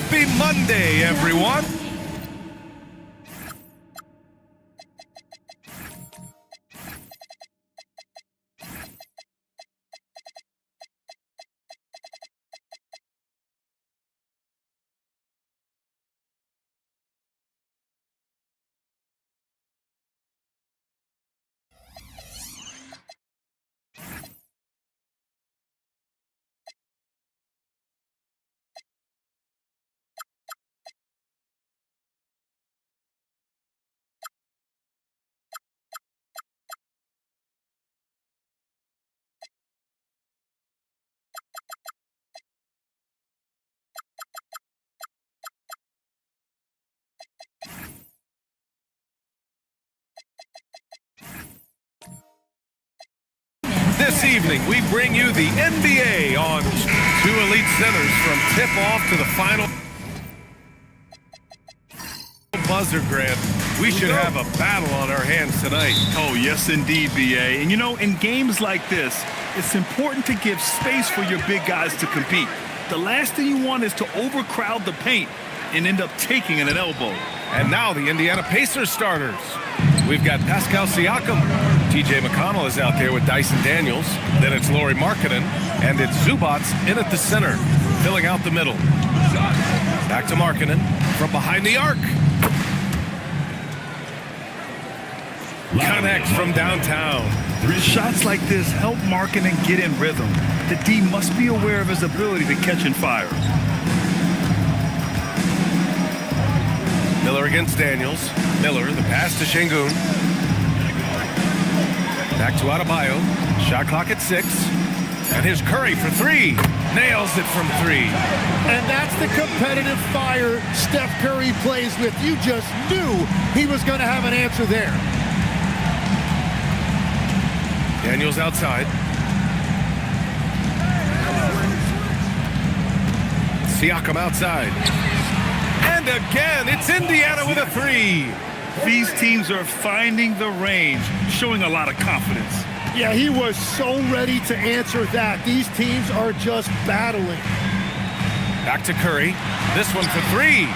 Happy Monday, everyone! This evening, we bring you the NBA on two elite centers from tip-off to the final buzzer grab. We should have a battle on our hands tonight. Oh, yes, indeed, B.A. And, you know, in games like this, it's important to give space for your big guys to compete. The last thing you want is to overcrowd the paint and end up taking an elbow. And now the Indiana Pacers starters. We've got Pascal Siakam. TJ McConnell is out there with Dyson Daniels. Then it's Lauri Markkanen. And it's Zubats in at the center, filling out the middle. Back to Markkanen from behind the arc. Connects from downtown. Shots like this help Markkanen get in rhythm. The D must be aware of his ability to catch and fire. Miller against Daniels. Miller, the pass to Şengün. Back to Adebayo. Shot clock at 6. And here's Curry for 3. Nails it from 3. And that's the competitive fire Steph Curry plays with. You just knew he was going to have an answer there. Daniels outside. Siakam outside. And again, it's Indiana with a 3. These teams are finding the range, showing a lot of confidence. Yeah, he was so ready to answer that. These teams are just battling. Back to Curry. This one for 3.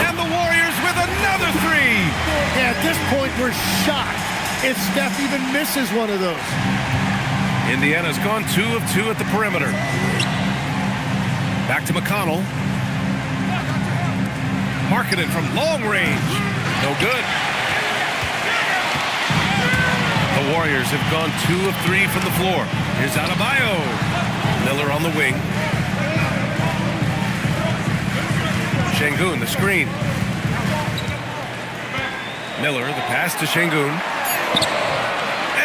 And the Warriors with another 3. Yeah, at this point, we're shocked if Steph even misses one of those. Indiana's gone 2 of 2 at the perimeter. Back to McConnell. Markkanen from long range. No good. The Warriors have gone 2 of 3 from the floor. Here's Adebayo. Miller on the wing. Şengün, the screen. Miller, the pass to Şengün.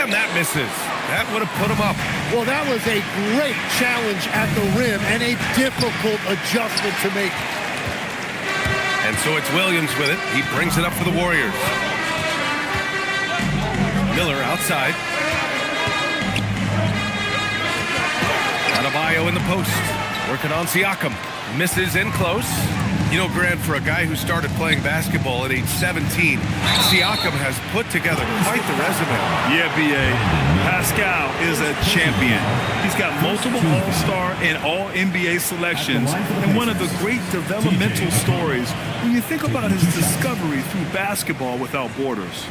And that misses. That would have put him up. Well, that was a great challenge at the rim and a difficult adjustment to make. And so it's Williams with it. He brings it up for the Warriors. Miller outside. Adebayo in the post. Working on Siakam. Misses in close. You know, Grant, for a guy who started playing basketball at age 17, Siakam has put together quite the resume. Yeah, B.A. Pascal is a champion. He's got multiple All-Star and All-NBA selections, and one of the great developmental stories when you think about his discovery through basketball without borders.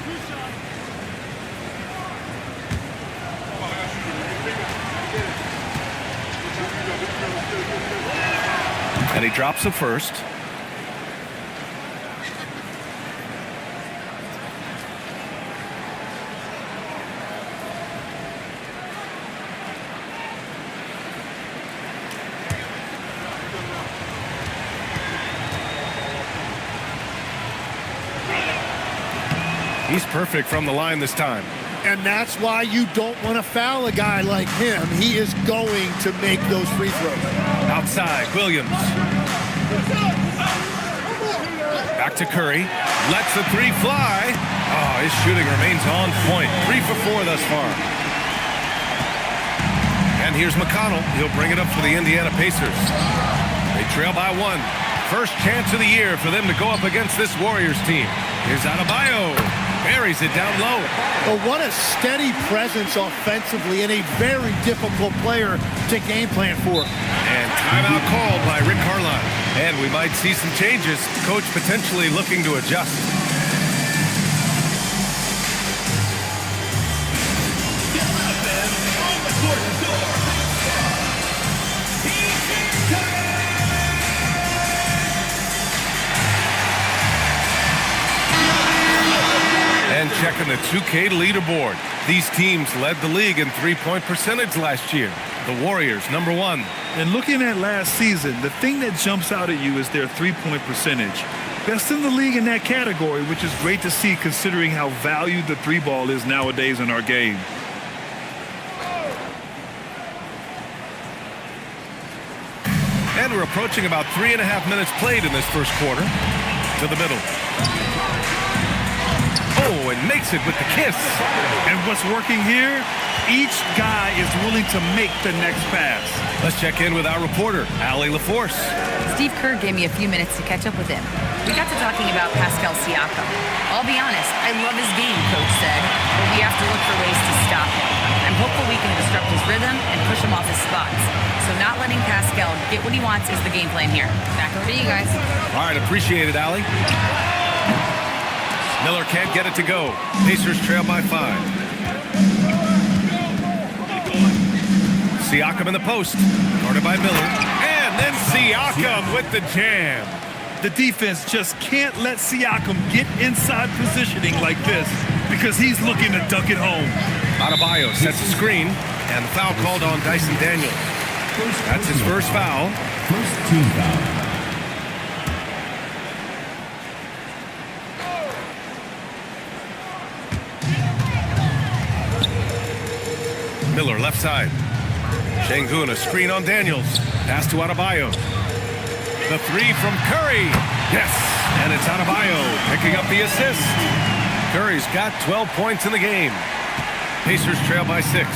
And he drops the first. He's perfect from the line this time. And that's why you don't want to foul a guy like him. He is going to make those free throws. Outside, Williams. Back to Curry. Lets the 3 fly. Oh, his shooting remains on point. 3 for 4 thus far. And here's McConnell. He'll bring it up for the Indiana Pacers. They trail by 1. First chance of the year for them to go up against this Warriors team. Here's Adebayo. Buries it down low. Well, what a steady presence offensively and a very difficult player to game plan for. And Timeout called by Rick Carlisle. And we might see some changes. Coach potentially looking to adjust. And checking the 2K leaderboard. These teams led the league in three-point percentage last year. The Warriors, number 1. And looking at last season, the thing that jumps out at you is their three-point percentage. Best in the league in that category, which is great to see considering how valued the three ball is nowadays in our game. And we're approaching about 3.5 minutes played in this first quarter. To the middle. Oh, and makes it with the kiss. And what's working here? Each guy is willing to make the next pass. Let's check in with our reporter, Allie LaForce. Steve Kerr gave me a few minutes to catch up with him. We got to talking about Pascal Siakam. I'll be honest, I love his game, Coach said, but we have to look for ways to stop him. I'm hopeful we can disrupt his rhythm and push him off his spots. So not letting Pascal get what he wants is the game plan here. Back over to you guys. All right, appreciate it, Allie. Miller can't get it to go. Pacers trail by 5. Siakam in the post. Guarded by Miller. And then Siakam with the jam. The defense just can't let Siakam get inside positioning like this because he's looking to dunk it home. Adebayo sets a screen, and the foul called on Dyson Daniels. That's his first foul. First team foul. Miller left side. Şengün, a screen on Daniels. Pass to Adebayo. The three from Curry. Yes, and it's Adebayo picking up the assist. Curry's got 12 points in the game. Pacers trail by 6.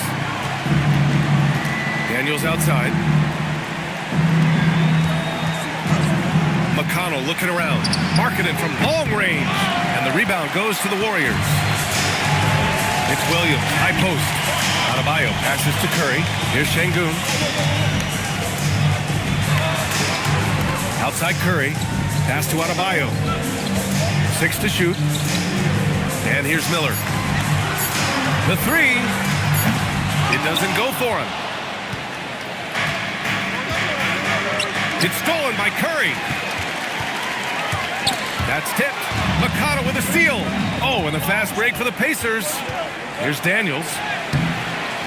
Daniels outside. McConnell looking around. Marketing from long range. And the rebound goes to the Warriors. It's Williams, high post. Adebayo passes to Curry. Here's Şengün. Outside Curry. Pass to Adebayo. 6 to shoot. And here's Miller. The three. It doesn't go for him. It's stolen by Curry. That's tipped. McConnell with a steal. Oh, and the fast break for the Pacers. Here's Daniels.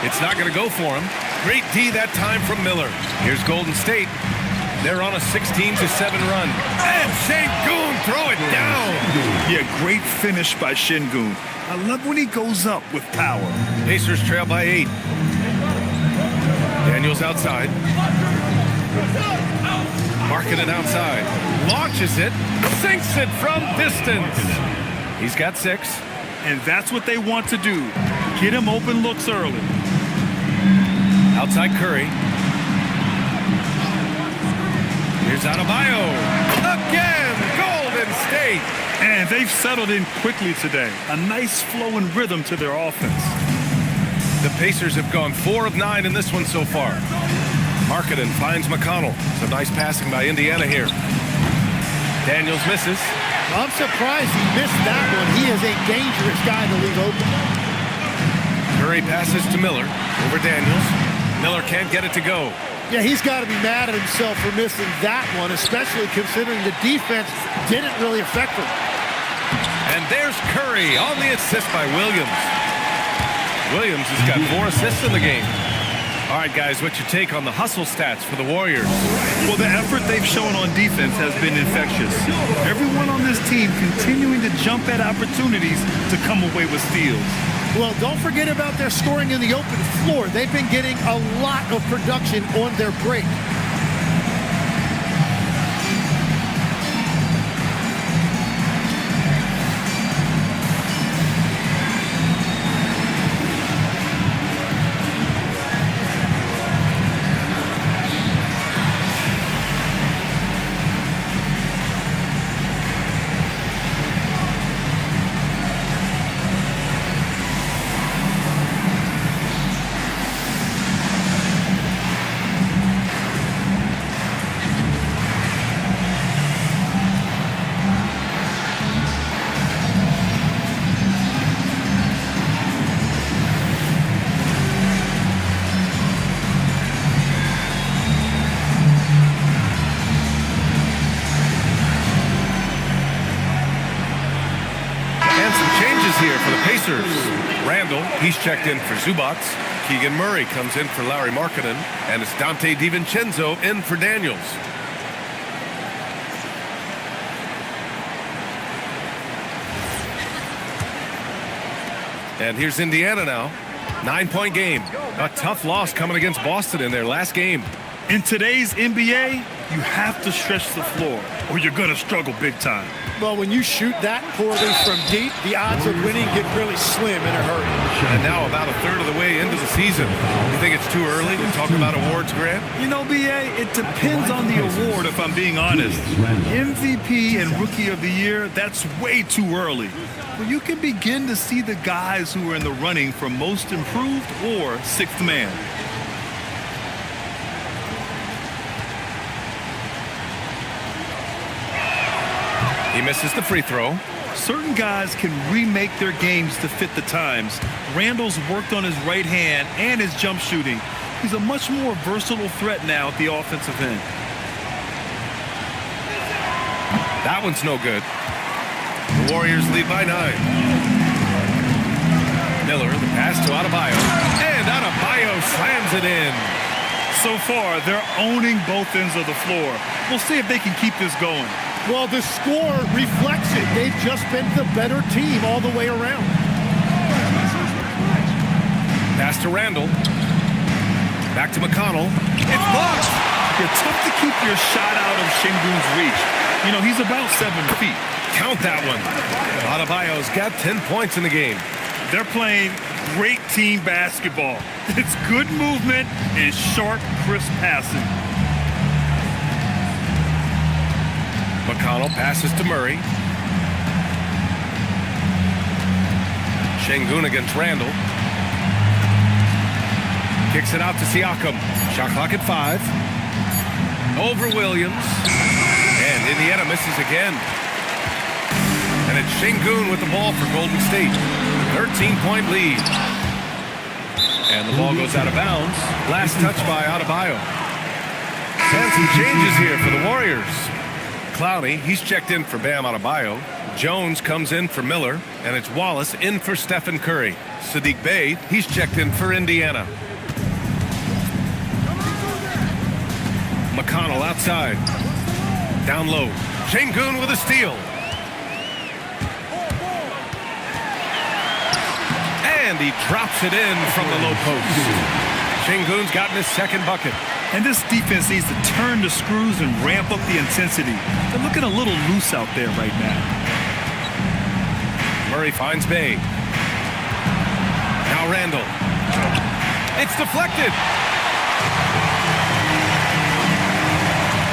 It's not going to go for him. Great D that time from Miller. Here's Golden State. They're on a 16-7 run. And Şengün throw it down. Yeah, great finish by Şengün. I love when he goes up with power. Pacers trail by 8. Daniels outside. Marketing outside. Launches it. Sinks it from distance. He's got 6. And that's what they want to do. Get him open looks early. Outside Curry. Here's Adebayo. Again, Golden State. And they've settled in quickly today. A nice flow and rhythm to their offense. The Pacers have gone 4 of 9 in this one so far. Marketing finds McConnell. Some nice passing by Indiana here. Daniels misses. I'm surprised he missed that one. He is a dangerous guy to leave open. Curry passes to Miller. Over Daniels. Miller can't get it to go. Yeah, he's got to be mad at himself for missing that one, especially considering the defense didn't really affect him. And there's Curry on the assist by Williams. Williams has got 4 assists in the game. All right, guys, what's your take on the hustle stats for the Warriors? Well, the effort they've shown on defense has been infectious. Everyone on this team continuing to jump at opportunities to come away with steals. Well, don't forget about their scoring in the open floor. They've been getting a lot of production on their break. Pacers. Randall, he's checked in for Zubats. Keegan Murray comes in for Larry Markkinen. And it's Dante DiVincenzo in for Daniels. And here's Indiana now. 9-point game. A tough loss coming against Boston in their last game. In today's NBA, you have to stretch the floor or you're going to struggle big time. Well, when you shoot that poorly from deep, the odds of winning get really slim in a hurry. And now about a third of the way into the season. You think it's too early to talk about awards, Grant? You know, BA, it depends on the award, if I'm being honest. MVP and Rookie of the Year, that's way too early. But you can begin to see the guys who are in the running for Most Improved or Sixth Man. He misses the free throw. Certain guys can remake their games to fit the times. Randall's worked on his right hand and his jump shooting. He's a much more versatile threat now at the offensive end. That one's no good. The Warriors lead by 9. Miller, the pass to Adebayo. And Adebayo slams it in. So far, they're owning both ends of the floor. We'll see if they can keep this going. Well, the score reflects it. They've just been the better team all the way around. Pass to Randall. Back to McConnell. It's blocked. It's tough to keep your shot out of Şengün's reach. You know, he's about 7 feet. Count that one. Adebayo's got 10 points in the game. They're playing great team basketball. It's good movement and sharp, crisp passing. McConnell passes to Murray. Şengün against Randall. Kicks it out to Siakam. Shot clock at 5. Over Williams. And Indiana misses again. And it's Şengün with the ball for Golden State. 13-point lead. And the ball goes out of bounds. Last touch by Adebayo. And some changes here for the Warriors. Clowney, he's checked in for Bam Adebayo. Jones comes in for Miller. And it's Wallace in for Stephen Curry. Sadiq Bey, he's checked in for Indiana. McConnell outside. Down low. Şengün with a steal. And he drops it in from the low post. Şengün's gotten his second bucket. And this defense needs to turn the screws and ramp up the intensity. They're looking a little loose out there right now. Murray finds Bey. Now Randall. It's deflected.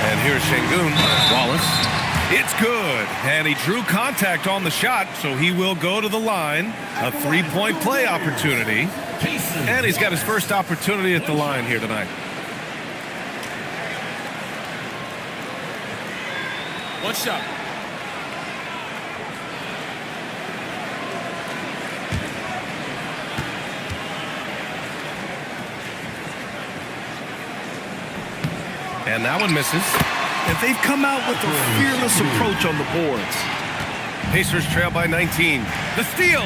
And here's Şengün. Wallace. It's good. And he drew contact on the shot, so he will go to the line. A 3-point play opportunity. And he's got his first opportunity at the line here tonight. One shot. And that one misses. And they've come out with a fearless approach on the boards. Pacers trail by 19. The steal.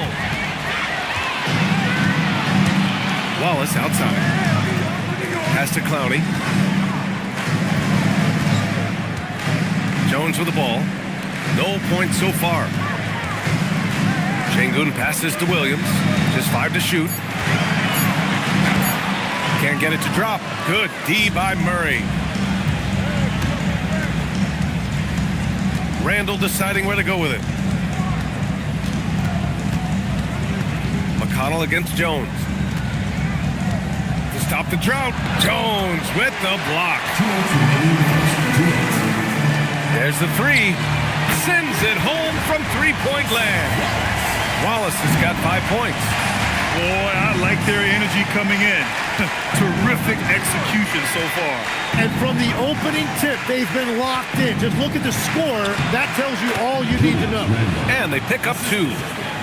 Wallace outside. Pass to Clowney. Jones with the ball. No points so far. Şengün passes to Williams. Just 5 to shoot. Can't get it to drop. Good D by Murray. Randall deciding where to go with it. McConnell against Jones. To stop the drought. Jones with the block. There's the 3. Sends it home from 3-point land. Wallace has got 5 points. Boy, I like their energy coming in. Terrific execution so far. And from the opening tip, they've been locked in. Just look at the score. That tells you all you need to know. And they pick up 2.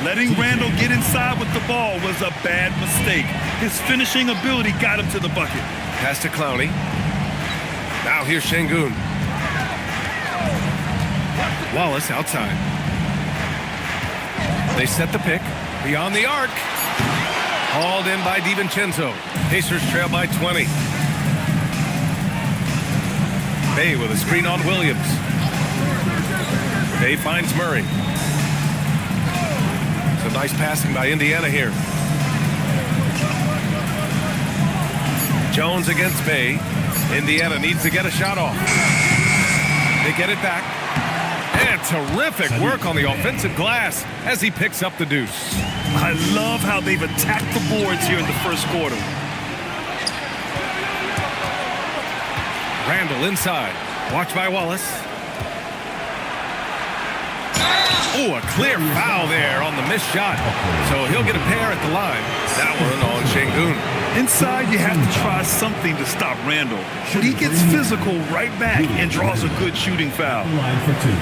Letting Randall get inside with the ball was a bad mistake. His finishing ability got him to the bucket. Pass to Clowney. Now here's Şengün. Wallace outside. They set the pick. Beyond the arc. Hauled in by DiVincenzo. Pacers trail by 20. Bay with a screen on Williams. Bay finds Murray. Some nice passing by Indiana here. Jones against Bay. Indiana needs to get a shot off. They get it back. And terrific work on the offensive glass as he picks up the deuce. I love how they've attacked the boards here in the first quarter. Randall inside. Watch by Wallace. Oh, a clear foul there on the missed shot. So he'll get a pair at the line. That one on Şengün. Inside, you have to try something to stop Randall. But he gets physical right back and draws a good shooting foul. Line for two.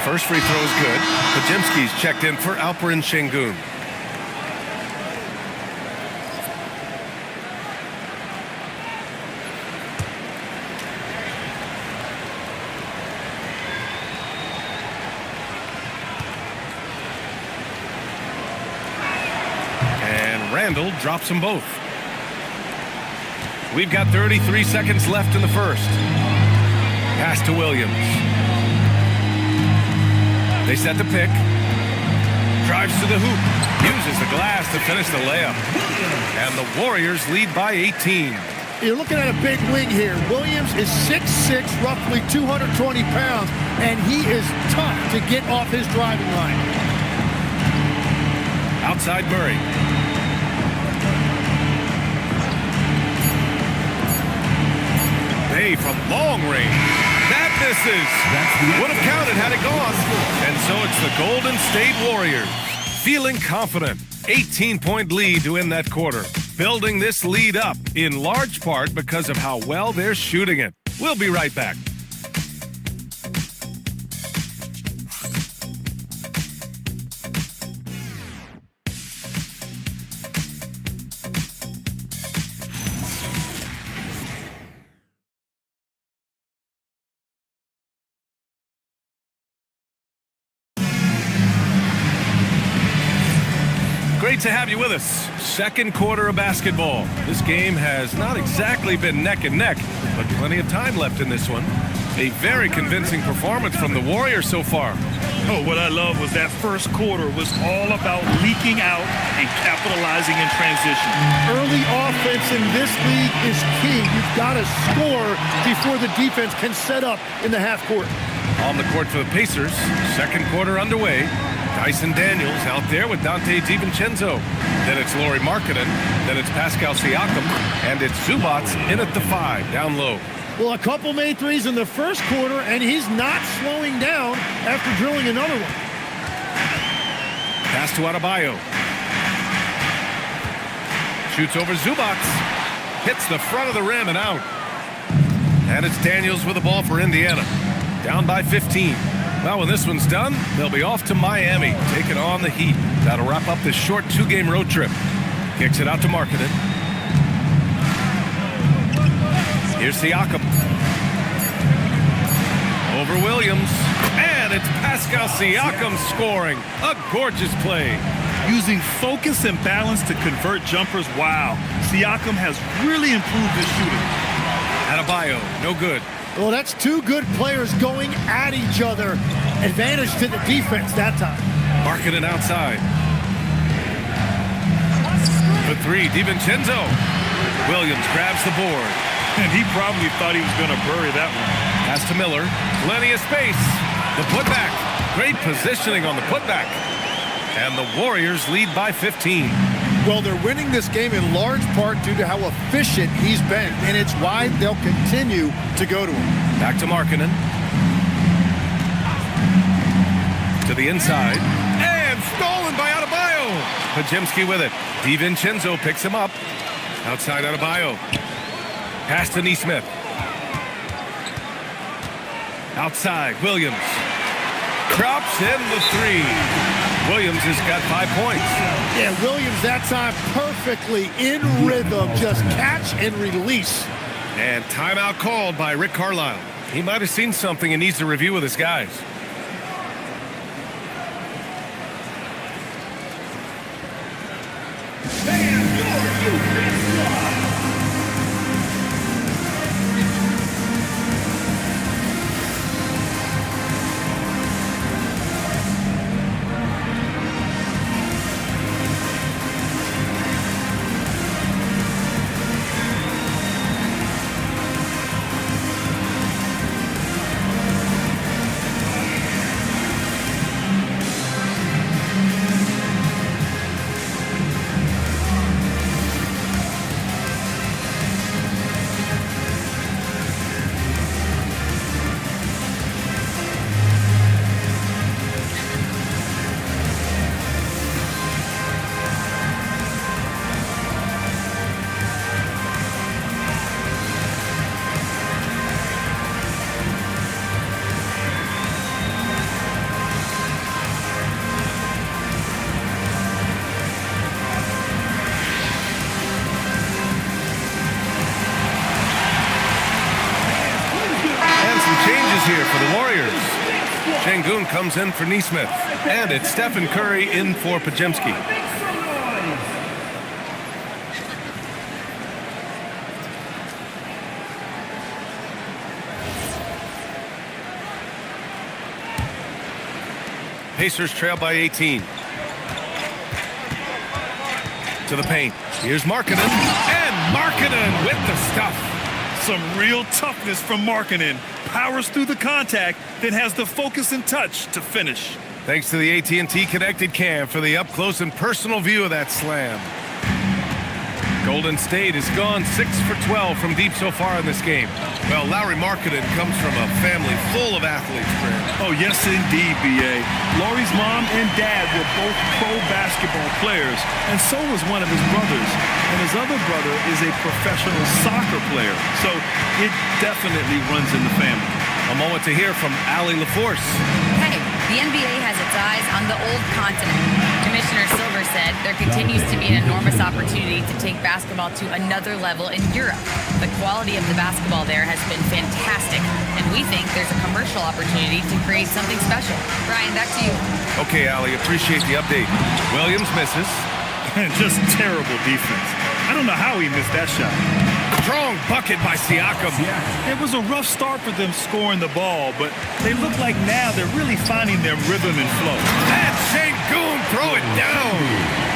First free throw is good. Podziemski's checked in for Alperen Şengün. And Randall drops them both. We've got 33 seconds left in the first. Pass to Williams. They set the pick. Drives to the hoop. Uses the glass to finish the layup. And the Warriors lead by 18. You're looking at a big wing here. Williams is 6'6", roughly 220 pounds, and he is tough to get off his driving line. Outside Murray. Bay from long range. That misses. Would have counted had it gone. And so it's the Golden State Warriors feeling confident. 18-point lead to end that quarter. Building this lead up in large part because of how well they're shooting it. We'll be right back. Great to have you with us. Second quarter of basketball. This game has not exactly been neck and neck, but plenty of time left in this one. A very convincing performance from the Warriors so far. Oh, what I love was that first quarter was all about leaking out and capitalizing in transition. Early offense in this league is key. You've got to score before the defense can set up in the half court. On the court for the Pacers, second quarter underway. Dyson Daniels out there with Dante DiVincenzo. Then it's Lauri Markkanen. Then it's Pascal Siakam. And it's Zubac in at the 5, down low. Well, a couple made threes in the first quarter, and he's not slowing down after drilling another one. Pass to Adebayo. Shoots over Zubac. Hits the front of the rim and out. And it's Daniels with the ball for Indiana. Down by 15. Well, when this one's done, they'll be off to Miami, taking on the Heat. That'll wrap up this short 2-game road trip. Kicks it out to Markkanen. Here's Siakam. Over Williams. And it's Pascal Siakam scoring. A gorgeous play. Using focus and balance to convert jumpers. Wow. Siakam has really improved his shooting. Adebayo, no good. Well, that's two good players going at each other. Advantage to the defense that time. Markkanen outside. For 3, DiVincenzo. Williams grabs the board. And he probably thought he was going to bury that one. Pass to Miller. Plenty of space. The putback. Great positioning on the putback. And the Warriors lead by 15. Well, they're winning this game in large part due to how efficient he's been, and it's why they'll continue to go to him. Back to Markkanen. To the inside. And stolen by Adebayo. Podziemski with it. DiVincenzo picks him up. Outside Adebayo. Pass to Nesmith. Outside, Williams. Drops in the 3. Williams has got 5 points. Yeah, Williams that time perfectly in rhythm. Just catch and release. And timeout called by Rick Carlisle. He might have seen something and needs to review with his guys. Here for the Warriors. Şengün comes in for Neesmith. And it's Stephen Curry in for Pajemski. Pacers trail by 18. To the paint. Here's Markkanen. And Markkanen with the stuff. Some real toughness from Markkanen. Powers through the contact, then has the focus and touch to finish. Thanks to the AT&T Connected Cam for the up-close and personal view of that slam. Golden State has gone 6 for 12 from deep so far in this game. Well, Lauri Markkanen comes from a family full of athletes, Brad. Oh, yes, indeed, B.A. Lauri's mom and dad were both pro basketball players, and so was one of his brothers. And his other brother is a professional soccer player, so it definitely runs in the family. A moment to hear from Allie LaForce. Hey, the NBA has its eyes on the old continent. Commissioner Silver said there continues to be an enormous opportunity to take basketball to another level in Europe. The quality of the basketball there has been fantastic, and we think there's a commercial opportunity to create something special. Brian, back to you. Okay, Allie, appreciate the update. Williams misses. Just terrible defense. I don't know how he missed that shot. Strong bucket by Siakam. It was a rough start for them scoring the ball, but they look like now they're really finding their rhythm and flow. And Şengün throw it down.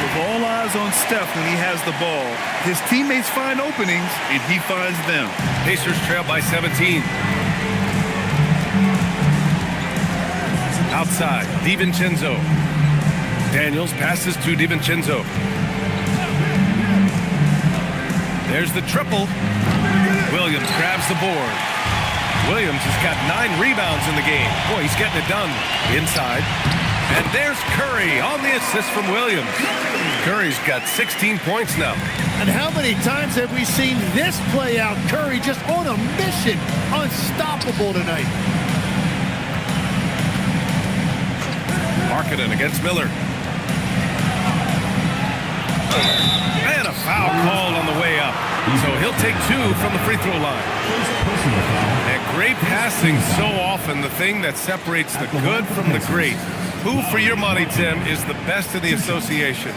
With all eyes on Steph when he has the ball, his teammates find openings, and he finds them. Pacers trail by 17. Outside, DiVincenzo. Daniels passes to DiVincenzo. There's the triple. Williams grabs the board. Williams has got 9 rebounds in the game. Boy, he's getting it done. Inside. And there's Curry on the assist from Williams. Curry's got 16 points now. And how many times have we seen this play out? Curry just on a mission. Unstoppable tonight. Markkanen against Miller. And a foul called on the way up. So he'll take 2 from the free throw line. And great passing so often, the thing that separates the good from the great. Who, for your money, Tim, is the best in the association?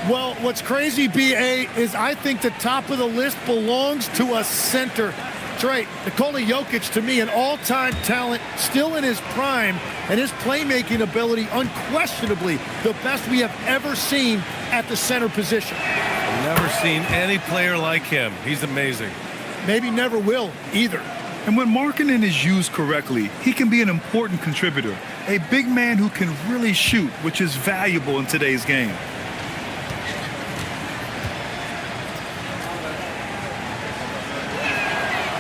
Well, what's crazy, B.A., is I think the top of the list belongs to a center. That's right. Nikola Jokic, to me, an all-time talent, still in his prime, and his playmaking ability, unquestionably, the best we have ever seen at the center position. I've never seen any player like him. He's amazing. Maybe never will, either. And when Markkanen is used correctly, he can be an important contributor. A big man who can really shoot, which is valuable in today's game.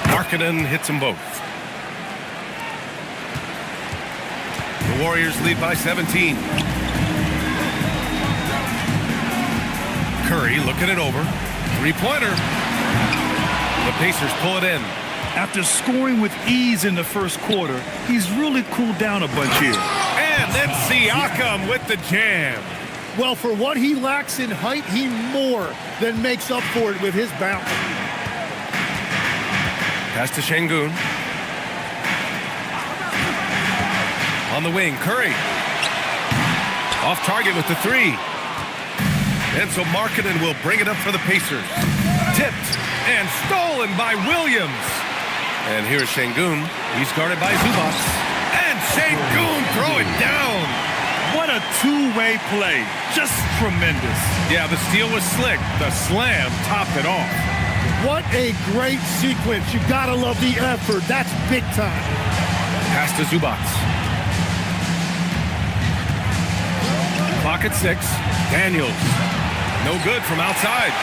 Markkanen hits them both. The Warriors lead by 17. Curry looking it over. Three-pointer. The Pacers pull it in. After scoring with ease in the first quarter, he's really cooled down a bunch here. And then Siakam with the jam. Well, for what he lacks in height, he more than makes up for it with his bounce. Pass to Şengün. On the wing, Curry. Off target with the three. And so Markkanen will bring it up for the Pacers. Tipped and stolen by Williams. And here's Şengün. He's guarded by Zubac. And Şengün throw it down. What a two-way play. Just tremendous. Yeah, the steal was slick. The slam topped it off. What a great sequence. You gotta love the effort. That's big time. Pass to Zubac. Clock at 6. Daniels. No good from outside.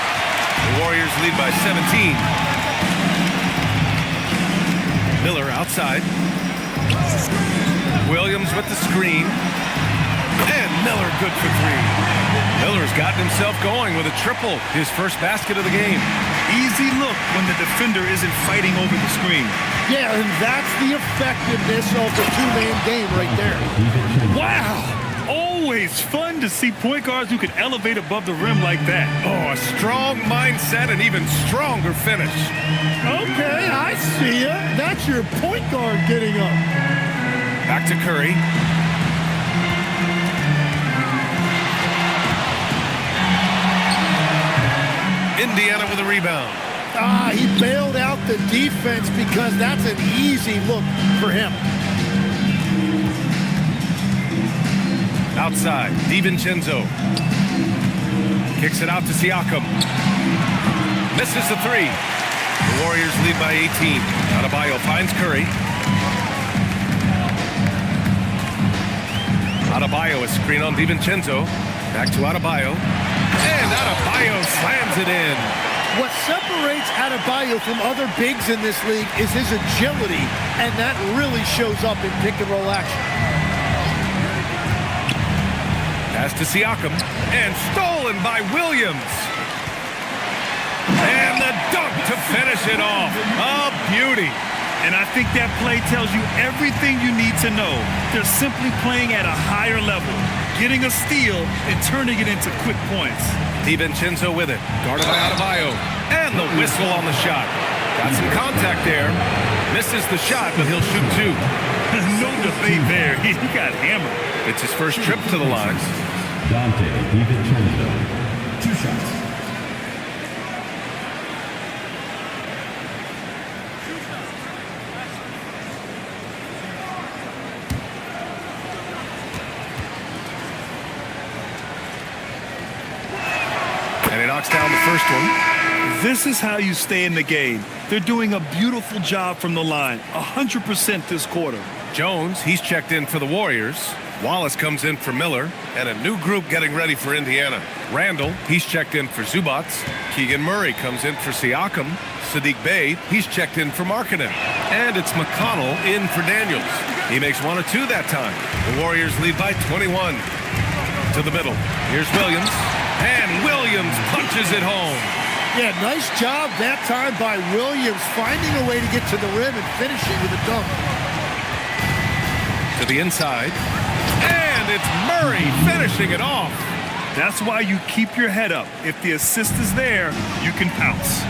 The Warriors lead by 17. Miller outside. Williams with the screen. And Miller good for three. Miller's gotten himself going with a triple. His first basket of the game. Easy look when the defender isn't fighting over the screen. Yeah, and that's the effectiveness of the two-man game right there. Wow! Always fun to see point guards who can elevate above the rim like that. Oh, a strong mindset and even stronger finish. Okay, I see ya. That's your point guard getting up. Back to Curry. Indiana with a rebound. He bailed out the defense because that's an easy look for him. Outside, DiVincenzo. Kicks it out to Siakam. Misses the three. The Warriors lead by 18. Adebayo finds Curry. Adebayo, a screen on DiVincenzo. Back to Adebayo. And Adebayo slams it in. What separates Adebayo from other bigs in this league is his agility, and that really shows up in pick-and-roll action. Pass to Siakam, and stolen by Williams. And the dunk to finish it off. A beauty. And I think that play tells you everything you need to know. They're simply playing at a higher level, getting a steal and turning it into quick points. DiVincenzo with it, guarded by Adebayo. And the whistle on the shot. Got some contact there. Misses the shot, but he'll shoot two. No debate there. He got hammered. It's his first trip to the line. Dante DiVincenzo. 2 shots. And he knocks down the first one. This is how you stay in the game. They're doing a beautiful job from the line. 100% this quarter. Jones, he's checked in for the Warriors. Wallace comes in for Miller. And a new group getting ready for Indiana. Randall, he's checked in for Zubac. Keegan Murray comes in for Siakam. Sadiq Bey, he's checked in for Markkanen. And it's McConnell in for Daniels. He makes 1 or 2 that time. The Warriors lead by 21. To the middle. Here's Williams. And Williams punches it home. Yeah, nice job that time by Williams, finding a way to get to the rim and finishing with a dunk. To the inside. And it's Murray finishing it off. That's why you keep your head up. If the assist is there, you can pounce.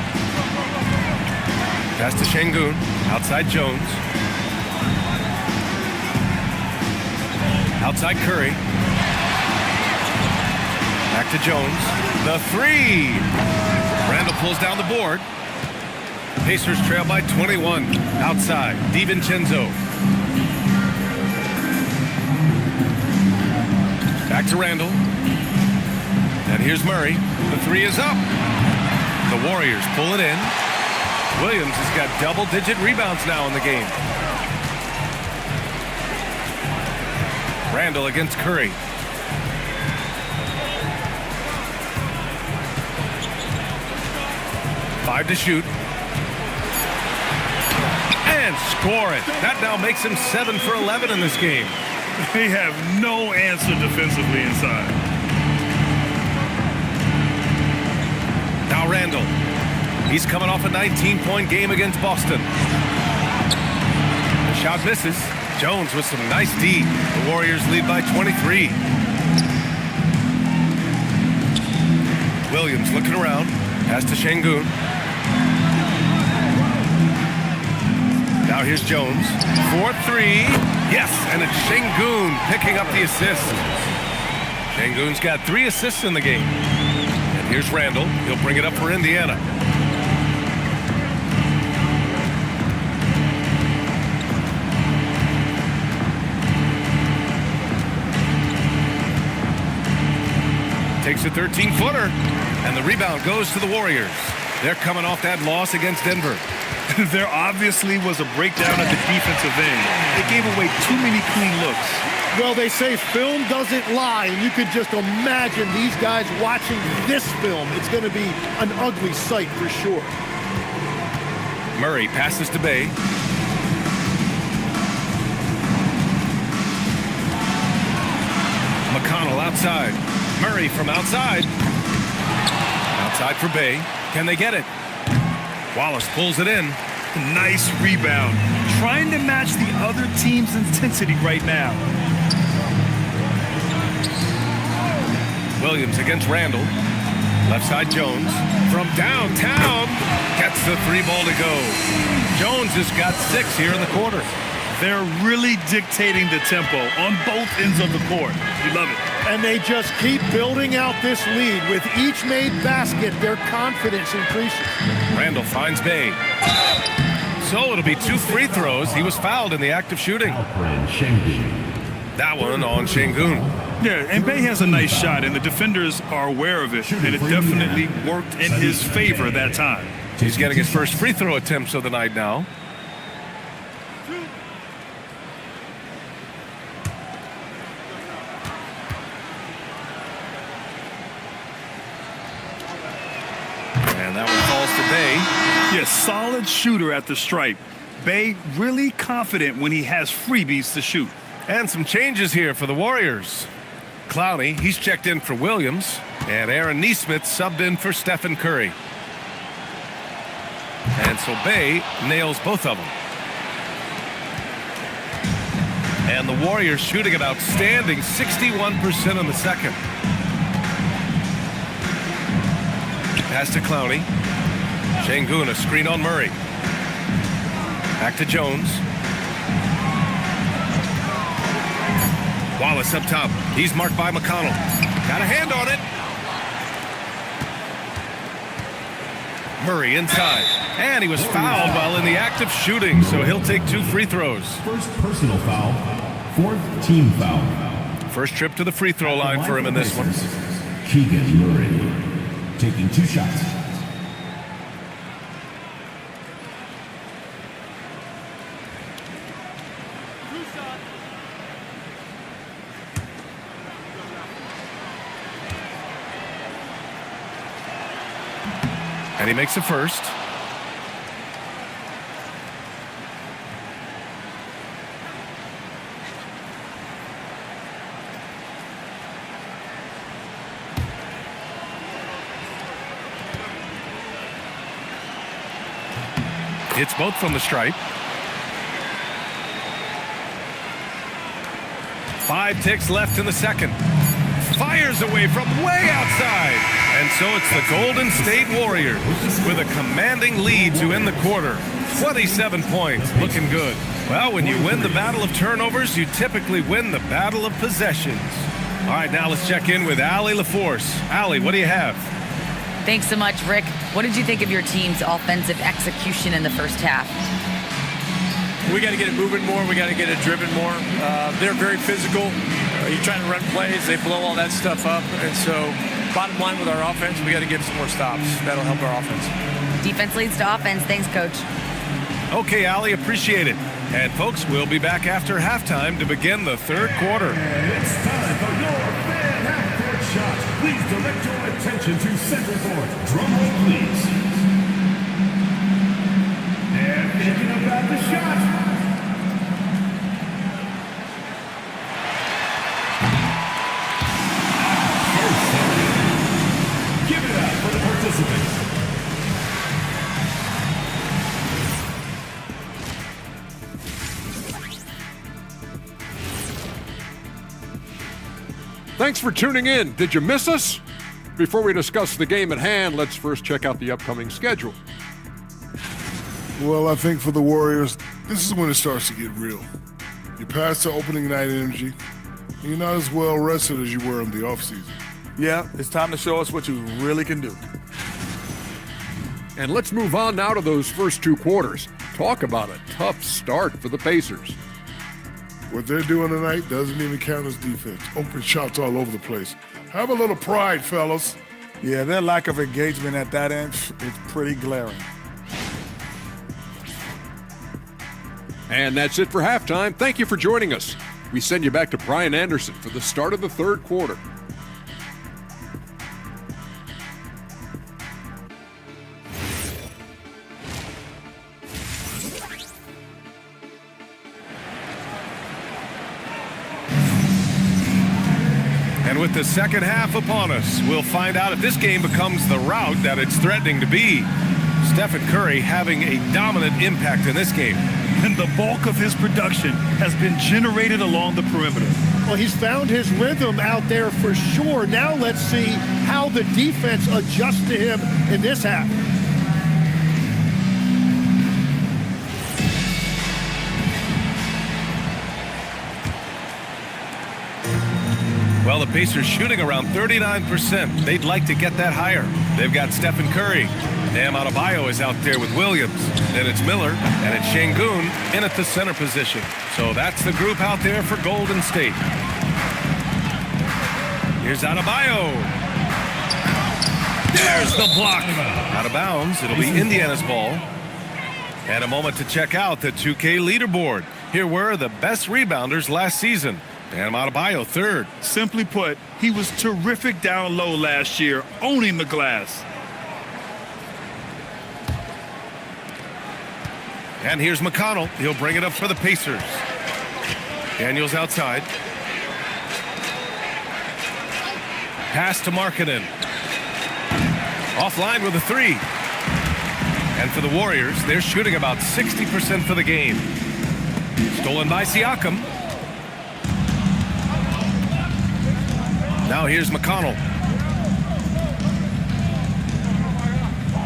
Pass to Şengün. Outside Jones. Outside Curry. Back to Jones. The three. Randall pulls down the board. Pacers trail by 21. Outside, DiVincenzo. Back to Randall. And here's Murray. The three is up. The Warriors pull it in. Williams has got double-digit rebounds now in the game. Randall against Curry. Five to shoot. And score it. That now makes him 7 for 11 in this game. They have no answer defensively inside. Now Randall. He's coming off a 19-point game against Boston. The shot misses. Jones with some nice D. The Warriors lead by 23. Williams looking around. Pass to Şengün. Now here's Jones. 4-3. Yes, and it's Şengün picking up the assist. Şengün's got 3 assists in the game. And here's Randall. He'll bring it up for Indiana. Takes a 13-footer, and the rebound goes to the Warriors. They're coming off that loss against Denver. There obviously was a breakdown at the defensive end. They gave away too many clean looks. Well, they say film doesn't lie, and you could just imagine these guys watching this film. It's going to be an ugly sight for sure. Murray passes to Bey. McConnell outside. Murray from outside. Outside for Bey. Can they get it? Wallace pulls it in. Nice rebound. Trying to match the other team's intensity right now. Williams against Randall. Left side Jones. From downtown. Gets the 3-ball to go. Jones has got 6 here in the quarter. They're really dictating the tempo on both ends of the court. You love it. And they just keep building out this lead. With each made basket, their confidence increases. Randall finds Bey. So it'll be 2 free throws. He was fouled in the act of shooting. That one on Şengün. Yeah, and Bey has a nice shot, and the defenders are aware of it, and it definitely worked in his favor that time. He's getting his first free throw attempts of the night now. And that one falls to Bey. Yeah, solid shooter at the stripe. Bey really confident when he has freebies to shoot. And some changes here for the Warriors. Clowney, he's checked in for Williams. And Aaron Nesmith subbed in for Stephen Curry. And so Bey nails both of them. And the Warriors shooting an outstanding 61% in the second. Pass to Clowney. Şengün, a screen on Murray. Back to Jones. Wallace up top. He's marked by McConnell. Got a hand on it. Murray inside. And he was fouled while in the act of shooting, so he'll take 2 free throws. First personal foul, 4th team foul. First trip to the free throw line for him in this one. Keegan Murray taking 2 shots. And he makes the first. Hits both from the stripe. 5 ticks left in the second. Fires away from way outside. And so it's the Golden State Warriors with a commanding lead to end the quarter. 27 points, looking good. Well, when you win the battle of turnovers, you typically win the battle of possessions. All right, now let's check in with Allie LaForce. Allie, what do you have? Thanks so much, Rick. What did you think of your team's offensive execution in the first half? We got to get it moving more. We got to get it driven more. They're very physical. You're trying to run plays. They blow all that stuff up. And so bottom line with our offense, we got to get some more stops. That'll help our offense. Defense leads to offense. Thanks, Coach. Okay, Allie, appreciate it. And folks, we'll be back after halftime to begin the third quarter. It's time for your fan half-court shot. Please direct your attention to center court. Drum roll, please. And thinking about the shot. Give it up for the participants. Thanks for tuning in. Did you miss us? Before we discuss the game at hand, let's first check out the upcoming schedule. Well, I think for the Warriors, this is when it starts to get real. You pass the opening night energy, and you're not as well rested as you were in the offseason. Yeah, it's time to show us what you really can do. And let's move on now to those first two quarters. Talk about a tough start for the Pacers. What they're doing tonight doesn't even count as defense. Open shots all over the place. Have a little pride, fellas. Yeah, their lack of engagement at that end is pretty glaring. And that's it for halftime. Thank you for joining us. We send you back to Brian Anderson for the start of the third quarter. And with the second half upon us, we'll find out if this game becomes the rout that it's threatening to be. Stephen Curry having a dominant impact in this game. And the bulk of his production has been generated along the perimeter. Well, he's found his rhythm out there for sure. Now let's see how the defense adjusts to him in this half. Well, the Pacers shooting around 39%. They'd like to get that higher. They've got Stephen Curry. Bam Adebayo is out there with Williams. Then it's Miller, and it's Şengün in at the center position. So that's the group out there for Golden State. Here's Adebayo. There's the block. Out of bounds. It'll be Indiana's ball. And a moment to check out the 2K leaderboard. Here were the best rebounders last season. Bam Adebayo third. Simply put, he was terrific down low last year, owning the glass. And here's McConnell. He'll bring it up for the Pacers. Daniels outside. Pass to Markkanen. Offline with a three. And for the Warriors, they're shooting about 60% for the game. Stolen by Siakam. Now here's McConnell.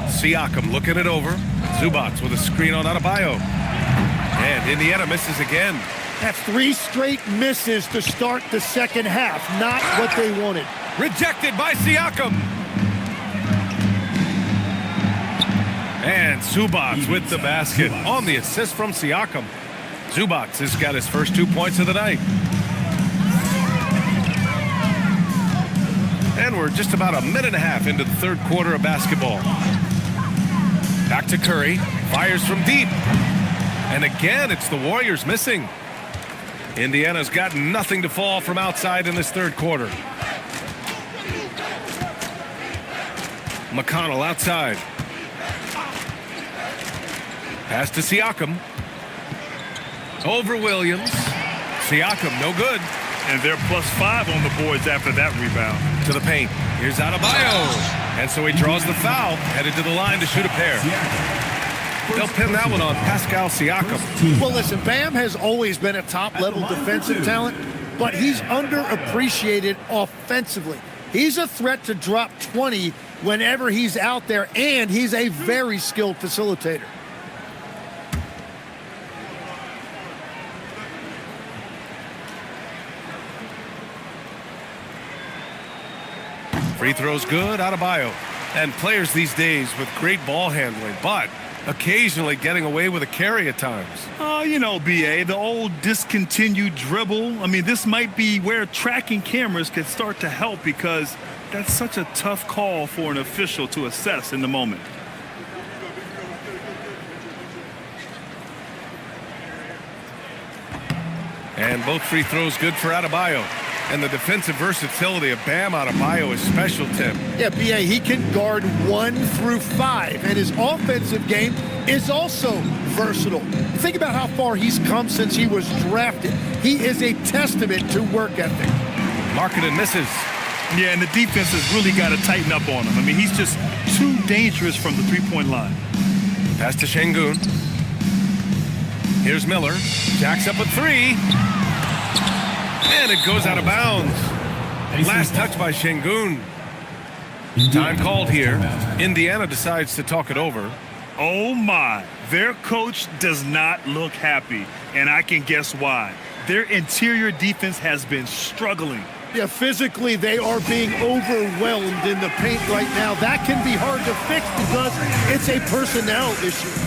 Siakam looking it over. Zubac with a screen on Adebayo. And Indiana misses again. That's 3 straight misses to start the second half. Not what they wanted. Rejected by Siakam. And Zubac with the basket on the assist from Siakam. Zubac has got his first 2 points of the night. And we're just about a minute and a half into the third quarter of basketball. Back to Curry. Fires from deep. And again, it's the Warriors missing. Indiana's got nothing to fall from outside in this third quarter. McConnell outside. Pass to Siakam. Over Williams. Siakam, no good. And they're +5 on the boards after that rebound. To the paint. Here's Adebayo. And so he draws the foul, headed to the line to shoot a pair. They'll pin that one on Pascal Siakam. Well, listen, Bam has always been a top-level defensive talent, but he's underappreciated offensively. He's a threat to drop 20 whenever he's out there, and he's a very skilled facilitator. Free throws good, Adebayo. And players these days with great ball handling, but occasionally getting away with a carry at times. You know, BA, the old discontinued dribble. I mean, this might be where tracking cameras could start to help because that's such a tough call for an official to assess in the moment. And both free throws good for Adebayo. And the defensive versatility of Bam Adebayo is special, Tim. Yeah, B.A., he can guard 1 through 5, and his offensive game is also versatile. Think about how far he's come since he was drafted. He is a testament to work ethic. Markkanen misses. Yeah, and the defense has really got to tighten up on him. I mean, he's just too dangerous from the three-point line. Pass to Şengün. Here's Miller. Jacks up a three. And it goes out of bounds. Last touch by Şengün. Time called here. Indiana decides to talk it over. Oh my, their coach does not look happy, and I can guess why. Their interior defense has been struggling. Yeah, physically they are being overwhelmed in the paint right now. That can be hard to fix because it's a personnel issue.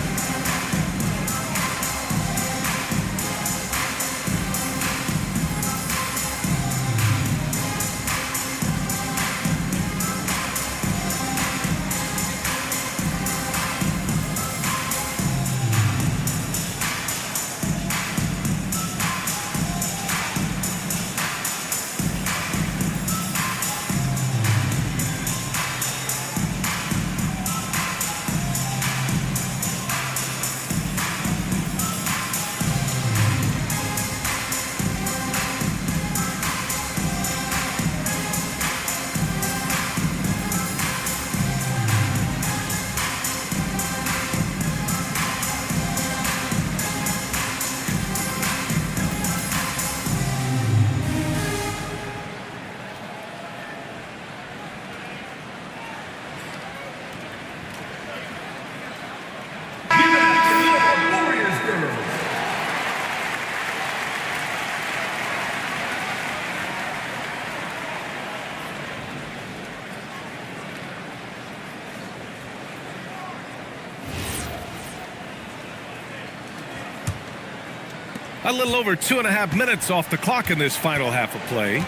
A little over 2.5 minutes off the clock in this final half of play.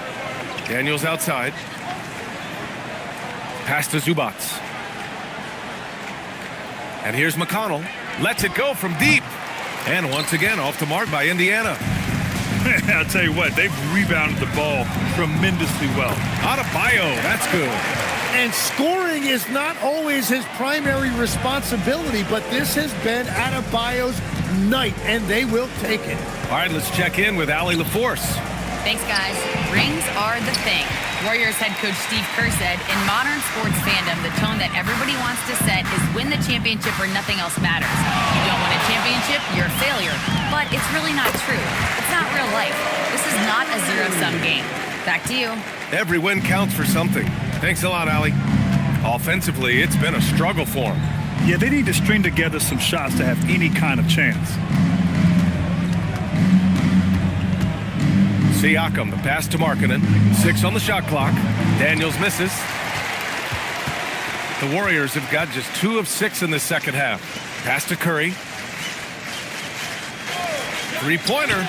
Daniels outside. Pass to Zubac. And here's McConnell. Lets it go from deep. And once again, off the mark by Indiana. I'll tell you what, they've rebounded the ball tremendously well. Adebayo, that's good. And scoring is not always his primary responsibility, but this has been Adebayo's night, and they will take it. All right, let's check in with Allie LaForce. Thanks, guys. Rings are the thing. Warriors head coach Steve Kerr said, in modern sports fandom, the tone that everybody wants to set is win the championship or nothing else matters. You don't win a championship, you're a failure. But it's really not true. It's not real life. This is not a zero-sum game. Back to you. Every win counts for something. Thanks a lot, Allie. Offensively, it's been a struggle for them. Yeah, they need to string together some shots to have any kind of chance. Siakam, the pass to Markkanen. 6 on the shot clock. Daniels misses. The Warriors have got just 2 of 6 in the second half. Pass to Curry. Three-pointer.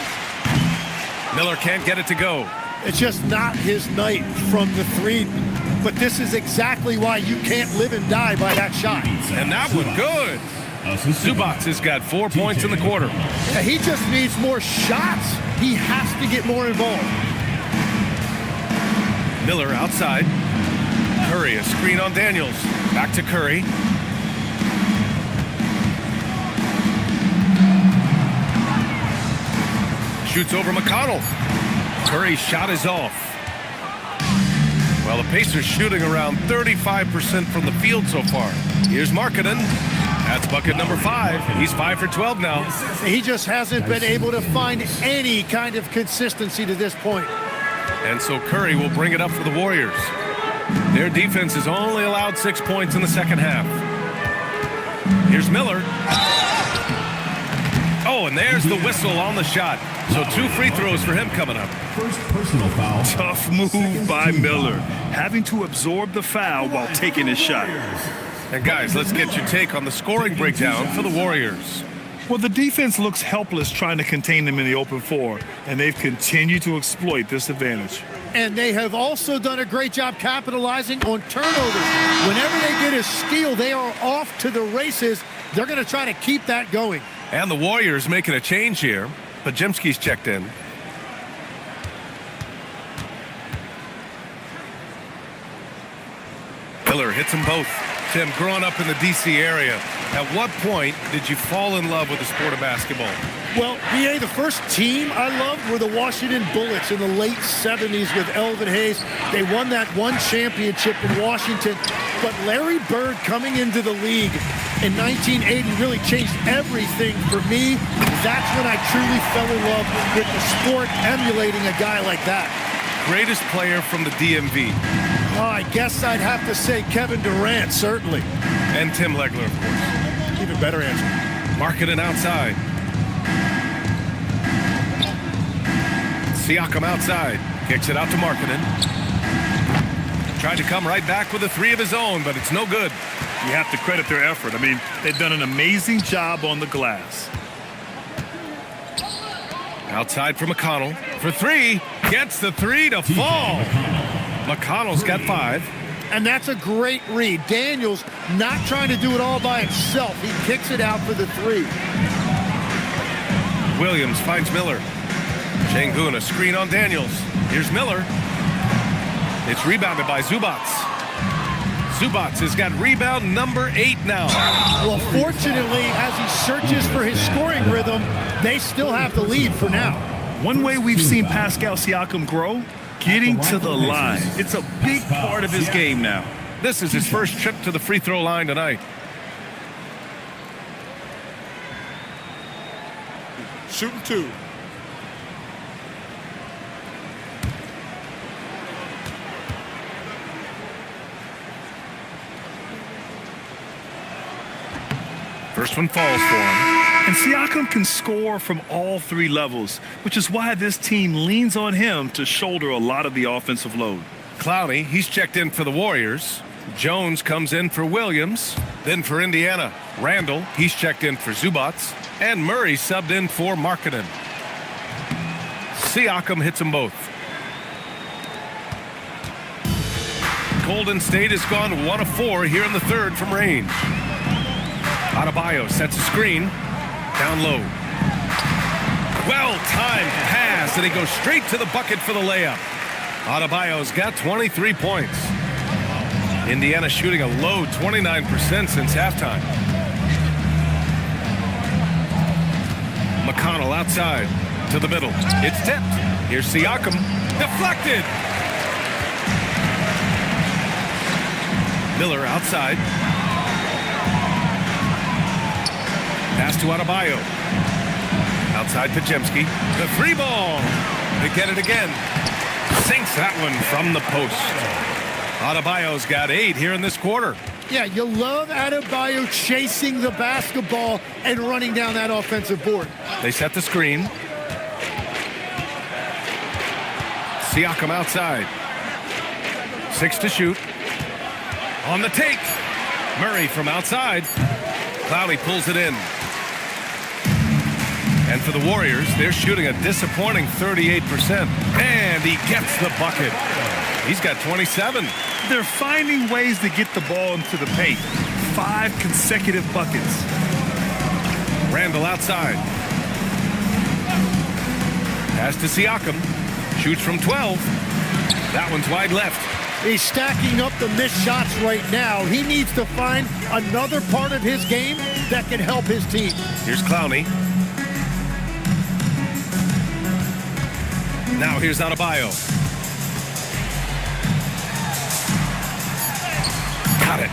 Miller can't get it to go. It's just not his night from the three. But this is exactly why you can't live and die by that shot. And that one good. Zubac has got 4 points in the quarter. Yeah, he just needs more shots. He has to get more involved. Miller outside. Curry, a screen on Daniels. Back to Curry. Shoots over McConnell. Curry's shot is off. Well, the Pacers shooting around 35% from the field so far. Here's Markkanen. That's bucket number 5. He's 5 for 12 now. He just hasn't been able to find any kind of consistency to this point. And so Curry will bring it up for the Warriors. Their defense has only allowed 6 points in the second half. Here's Miller. Oh, and there's the whistle on the shot. So 2 free throws for him coming up. First personal foul. Tough move by Miller, having to absorb the foul while taking his shot. And guys, let's get your take on the scoring breakdown for the Warriors. Well, the defense looks helpless trying to contain them in the open floor, and they've continued to exploit this advantage. And they have also done a great job capitalizing on turnovers. Whenever they get a steal, they are off to the races. They're going to try to keep that going. And the Warriors making a change here. Podziemski's checked in. Miller hits them both. Tim, growing up in the D.C. area, at what point did you fall in love with the sport of basketball? Well, BA, the first team I loved were the Washington Bullets in the late 70s with Elvin Hayes. They won that one championship in Washington. But Larry Bird coming into the league in 1980 really changed everything for me. That's when I truly fell in love with the sport, emulating a guy like that. greatest player from the DMV? Oh, I guess I'd have to say Kevin Durant, certainly. And Tim Legler, of course. Even better answer. Markkanen outside. Siakam outside. Kicks it out to Markkanen. Tried to come right back with a three of his own, but it's no good. You have to credit their effort. I mean, they've done an amazing job on the glass. Outside for McConnell. For three. Gets the three to fall. McConnell's got 5. And that's a great read. Daniels not trying to do it all by himself. He kicks it out for the 3. Williams finds Miller. Şengün, a screen on Daniels. Here's Miller. It's rebounded by Zubats. Zubats has got rebound number 8 now. Well, fortunately, as he searches for his scoring rhythm, they still have the lead for now. One way we've seen Pascal Siakam grow, getting to the line. It's a big part of his game now. This is his first trip to the free throw line tonight. Shooting 2. First one falls for him. And Siakam can score from all 3 levels, which is why this team leans on him to shoulder a lot of the offensive load. Clowney, he's checked in for the Warriors. Jones comes in for Williams. Then for Indiana, Randall, he's checked in for Zubats. And Murray subbed in for Markkanen. Siakam hits them both. Golden State has gone 1 of 4 here in the third from range. Adebayo sets a screen. Down low. Well-timed pass, and he goes straight to the bucket for the layup. Adebayo's got 23 points. Indiana shooting a low 29% since halftime. McConnell outside to the middle. It's tipped. Here's Siakam. Deflected. Miller outside. Pass to Adebayo. Outside Podziemski. The 3 ball. They get it again. Sinks that one from the post. Adebayo's got 8 here in this quarter. Yeah, you love Adebayo chasing the basketball and running down that offensive board. They set the screen. Siakam outside. 6 to shoot. On the take. Murray from outside. Clowney pulls it in. And for the Warriors, they're shooting a disappointing 38%. And he gets the bucket. He's got 27. They're finding ways to get the ball into the paint. 5 consecutive buckets. Randall outside. Pass to Siakam. Shoots from 12. That one's wide left. He's stacking up the missed shots right now. He needs to find another part of his game that can help his team. Here's Clowney. Now here's Adebayo. Got it.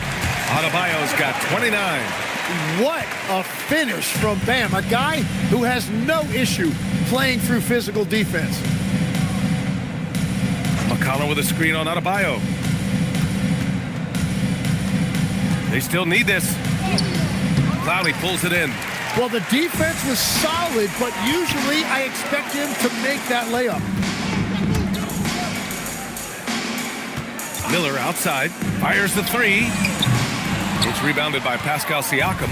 Adebayo's got 29. What a finish from Bam, a guy who has no issue playing through physical defense. McConnell with a screen on Adebayo. They still need this. Clowney pulls it in. Well, the defense was solid, but usually I expect him to make that layup. Miller outside, fires the 3. It's rebounded by Pascal Siakam.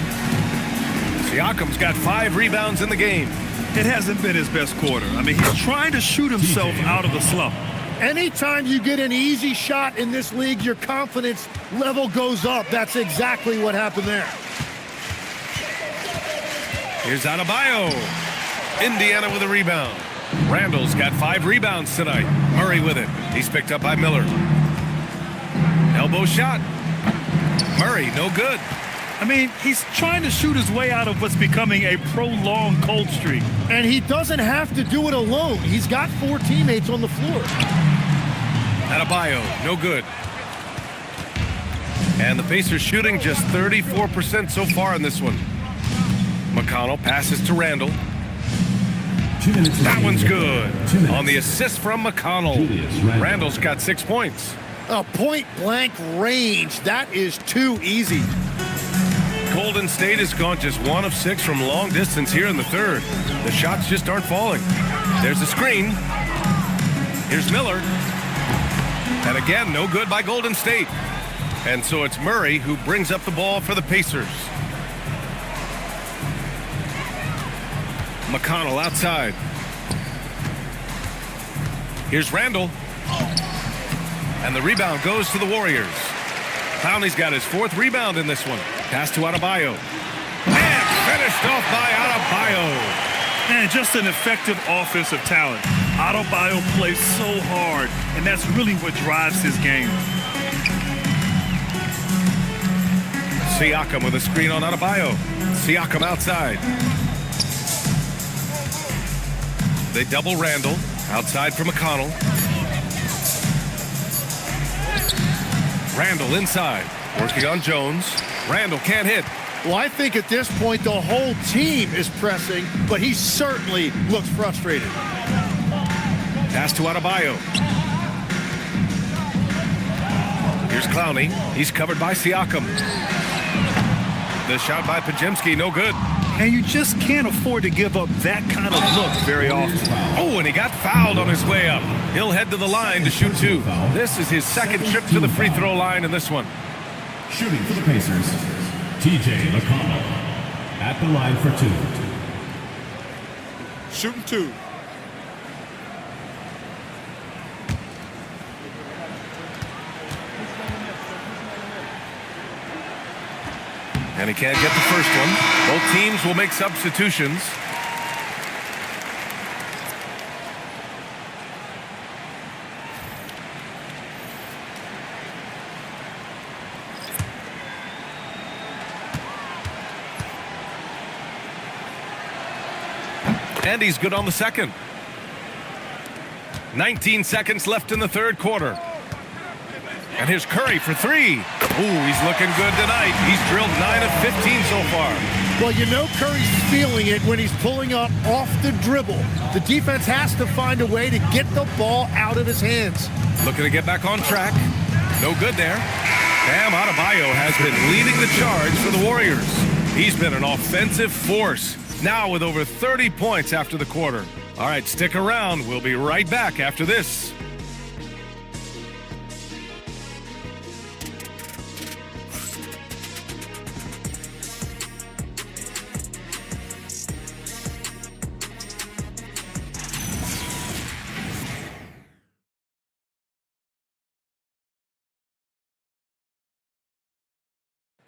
Siakam's got 5 rebounds in the game. It hasn't been his best quarter. I mean, he's trying to shoot himself out of the slump. Anytime you get an easy shot in this league, your confidence level goes up. That's exactly what happened there. Here's Adebayo. Indiana with a rebound. Randall's got 5 rebounds tonight. Murray with it. He's picked up by Miller. Elbow shot. Murray, no good. I mean, he's trying to shoot his way out of what's becoming a prolonged cold streak. And he doesn't have to do it alone. He's got 4 teammates on the floor. Adebayo, no good. And the Pacers shooting just 34% so far in this one. McConnell passes to Randall. That one's good. On the assist from McConnell. Randall's got 6 points. A point-blank range. That is too easy. Golden State has gone just 1 of 6 from long distance here in the third. The shots just aren't falling. There's a screen. Here's Miller. And again, no good by Golden State. And so it's Murray who brings up the ball for the Pacers. McConnell outside. Here's Randall. And the rebound goes to the Warriors. Clowney's got his 4th rebound in this one. Pass to Adebayo. And finished off by Adebayo. And just an effective offensive talent. Adebayo plays so hard, and that's really what drives his game. Siakam with a screen on Adebayo. Siakam outside. They double Randall. Outside for McConnell. Randall inside. Working on Jones. Randall can't hit. Well, I think at this point the whole team is pressing, but he certainly looks frustrated. Pass to Adebayo. Here's Clowney. He's covered by Siakam. The shot by Podziemski, no good. And you just can't afford to give up that kind of look very often. Oh, and he got fouled on his way up. He'll head to the line to shoot 2. This is his 2nd trip to the free throw line in this one. Shooting for the Pacers, TJ McConnell. At the line for 2. Shooting 2. And he can't get the first one. Both teams will make substitutions. And he's good on the second. 19 seconds left in the third quarter. And here's Curry for 3. Ooh, he's looking good tonight. He's drilled 9 of 15 so far. Well, you know Curry's feeling it when he's pulling up off the dribble. The defense has to find a way to get the ball out of his hands. Looking to get back on track. No good there. Bam Adebayo has been leading the charge for the Warriors. He's been an offensive force. Now with over 30 points after the quarter. All right, stick around. We'll be right back after this.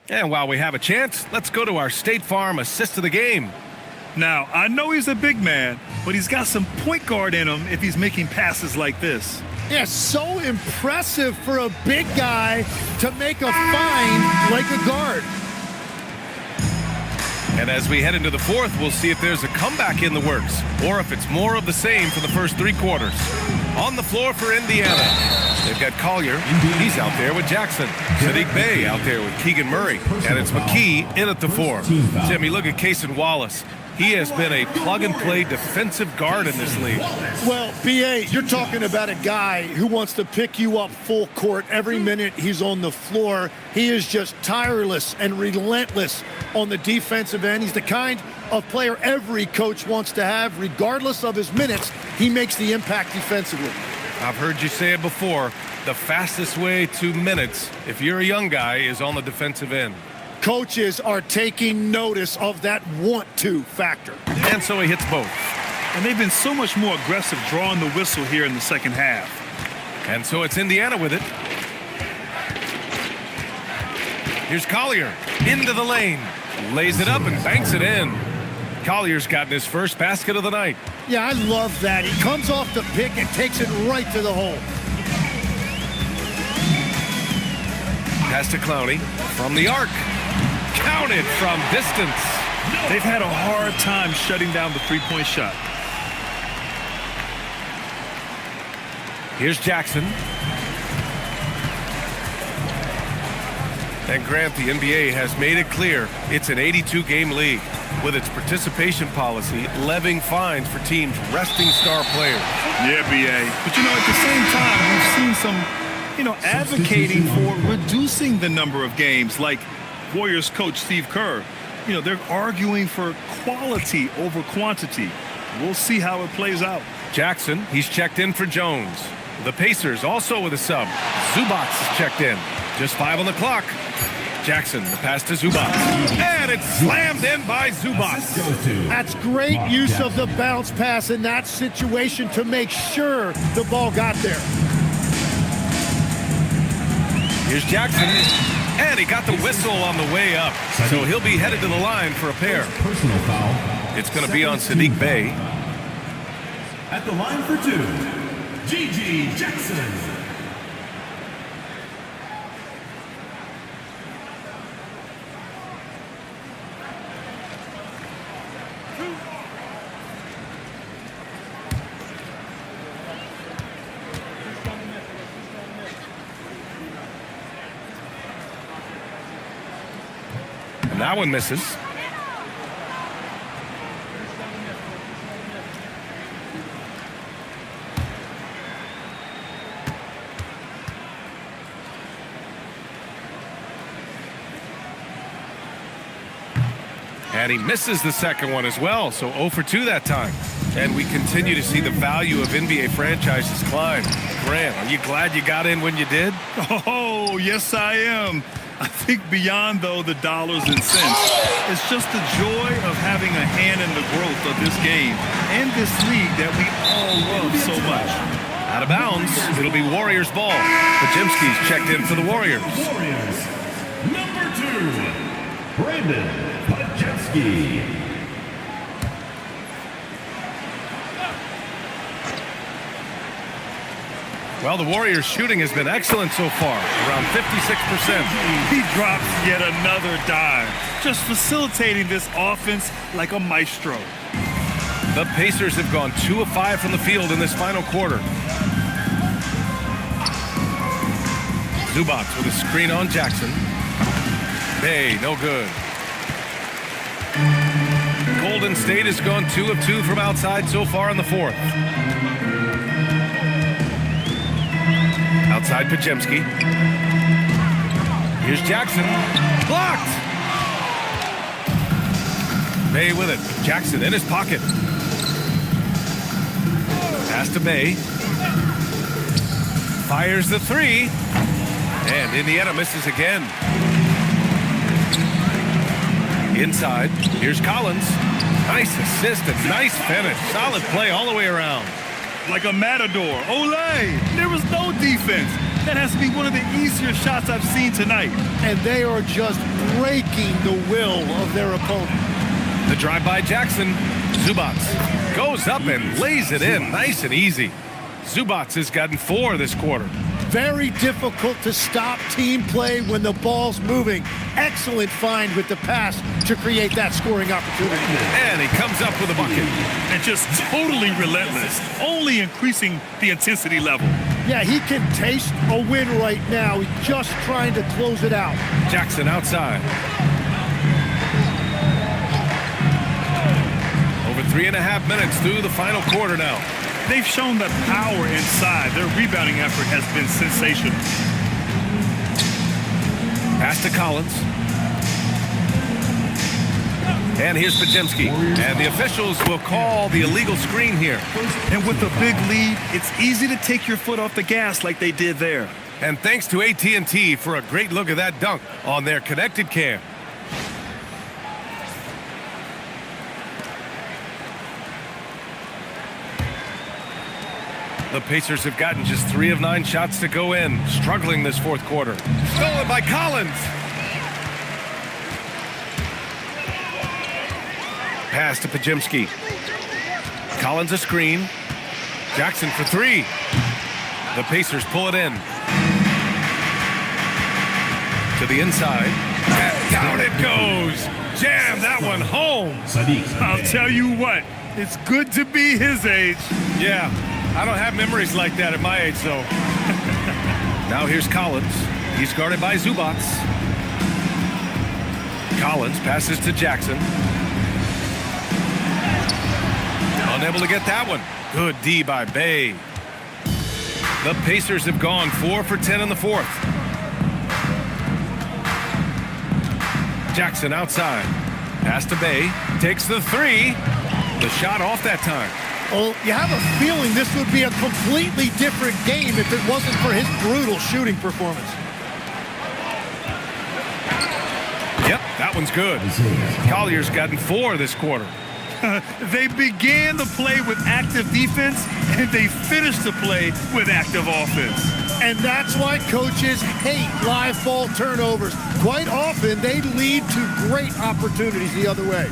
And while we have a chance, let's go to our State Farm assist of the game. Now, I know he's a big man, but he's got some point guard in him if he's making passes like this. Yeah, so impressive for a big guy to make a find like a guard. And as we head into the fourth, we'll see if there's a comeback in the works or if it's more of the same for the first 3 quarters. On the floor for Indiana, they've got Collier. He's out there with Jackson. Sadiq Bey out there with Keegan Murray. And it's McKee in at the 4. Jimmy, look at Cason Wallace. He has been a plug-and-play defensive guard in this league. Well, B.A., you're talking about a guy who wants to pick you up full court every minute he's on the floor. He is just tireless and relentless on the defensive end. He's the kind of player every coach wants to have. Regardless of his minutes, he makes the impact defensively. I've heard you say it before. The fastest way to minutes, if you're a young guy, is on the defensive end. Coaches are taking notice of that want-to factor. And so he hits both. And they've been so much more aggressive drawing the whistle here in the second half. And so it's Indiana with it. Here's Collier into the lane. Lays it up and banks it in. Collier's gotten his first basket of the night. Yeah, I love that. He comes off the pick and takes it right to the hole. Pass to Clowney from the arc. Counted from distance. They've had a hard time shutting down the three-point shot. Here's Jackson. And Grant, the NBA has made it clear it's an 82-game league. with its participation policy levying fines for teams resting star players. Yeah, B.A. But, at the same time, we've seen some, advocating for reducing the number of games, like Warriors coach Steve Kerr. They're arguing for quality over quantity. We'll see how it plays out. Jackson, he's checked in for Jones. The Pacers also with a sub. Zubats is checked in. Just 5 on the clock. Jackson, the pass to Zubats. And it's slammed in by Zubats. That's great use of the bounce pass in that situation to make sure the ball got there. Here's Jackson. And he got the whistle on the way up. So he'll be headed to the line for a pair. Personal foul. It's going to be on Sadiq Bey. At the line for 2, Gigi Jackson. And that one misses. And he misses the second one as well, so 0 for 2 that time. And we continue to see the value of NBA franchises climb. Grant, are you glad you got in when you did? Oh, yes, I am. I think beyond, though, the dollars and cents, it's just the joy of having a hand in the growth of this game and this league that we all love so much. Out of bounds, it'll be Warriors ball. Pajimski's checked in for the Warriors. Warriors, number 2, Brandon Pajemski. Well, the Warriors' shooting has been excellent so far, around 56%. He drops yet another dime, just facilitating this offense like a maestro. The Pacers have gone 2 of 5 from the field in this final quarter. Zubats with a screen on Jackson. Bey, no good. Golden State has gone 2 of 2 from outside so far in the fourth. Outside Pajemski. Here's Jackson. Blocked! Bey with it. Jackson in his pocket. Pass to Bey. Fires the 3. And Indiana misses again. Inside. Here's Collins. Nice assist and nice finish. Solid play all the way around. Like a matador. Olé! There was no defense. That has to be one of the easier shots I've seen tonight. And they are just breaking the will of their opponent. The drive by Jackson. Zubats goes up and lays it in. Nice and easy. Zubats has gotten 4 this quarter. Very difficult to stop team play when the ball's moving. Excellent find with the pass to create that scoring opportunity. And he comes up with a bucket. And just totally relentless, only increasing the intensity level. Yeah, he can taste a win right now. He's just trying to close it out. Jackson outside. Over 3.5 minutes through the final quarter now. They've shown the power inside. Their rebounding effort has been sensational. Pass to Collins. And here's Pajemski. And the officials will call the illegal screen here. And with a big lead, it's easy to take your foot off the gas like they did there. And thanks to AT&T for a great look at that dunk on their connected cam. The Pacers have gotten just 3 of 9 shots to go in, struggling this fourth quarter. Stolen by Collins. Pass to Pajemski. Collins a screen. Jackson for 3. The Pacers pull it in. To the inside. And down it goes. Jam that one home. I'll tell you what, it's good to be his age. Yeah. I don't have memories like that at my age, though. Now here's Collins. He's guarded by Zubats. Collins passes to Jackson. unable to get that one. Good D by Bay. The Pacers have gone 4 for 10 in the fourth. Jackson outside. Pass to Bay. Takes the three. The shot off that time. Well, you have a feeling this would be a completely different game if it wasn't for his brutal shooting performance. Yep, that one's good. Collier's gotten 4 this quarter. They began the play with active defense, and they finished the play with active offense. And that's why coaches hate live ball turnovers. Quite often, they lead to great opportunities the other way.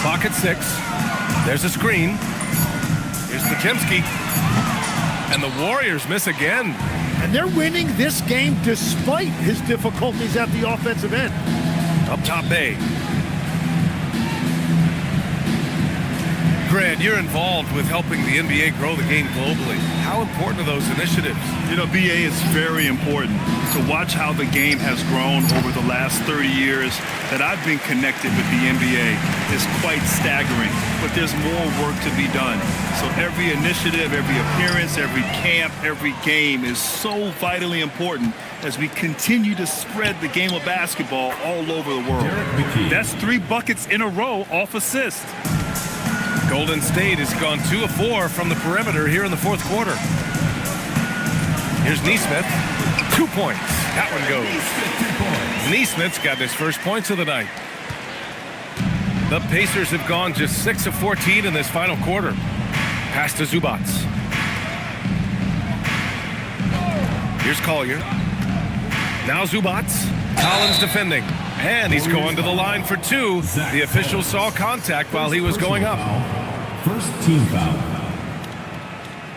Clock at 6. There's a screen. Here's Podziemski. And the Warriors miss again. And they're winning this game despite his difficulties at the offensive end. Up top, Bay. Grant, you're involved with helping the NBA grow the game globally. How important are those initiatives? You know, BA, is very important to watch how the game has grown over the last 30 years that I've been connected with the NBA. Is quite staggering, but there's more work to be done. So every initiative, every appearance, every camp, every game is so vitally important as we continue to spread the game of basketball all over the world. That's 3 buckets in a row off assist. Golden State has gone 2 of 4 from the perimeter here in the fourth quarter. Here's Nesmith. 2 points. That one goes. Nesmith's got his first points of the night. The Pacers have gone just 6 of 14 in this final quarter. Pass to Zubac. Here's Collier. Now Zubac. Collins defending. And he's going to the line for 2. The official saw contact while he was going up. First team foul.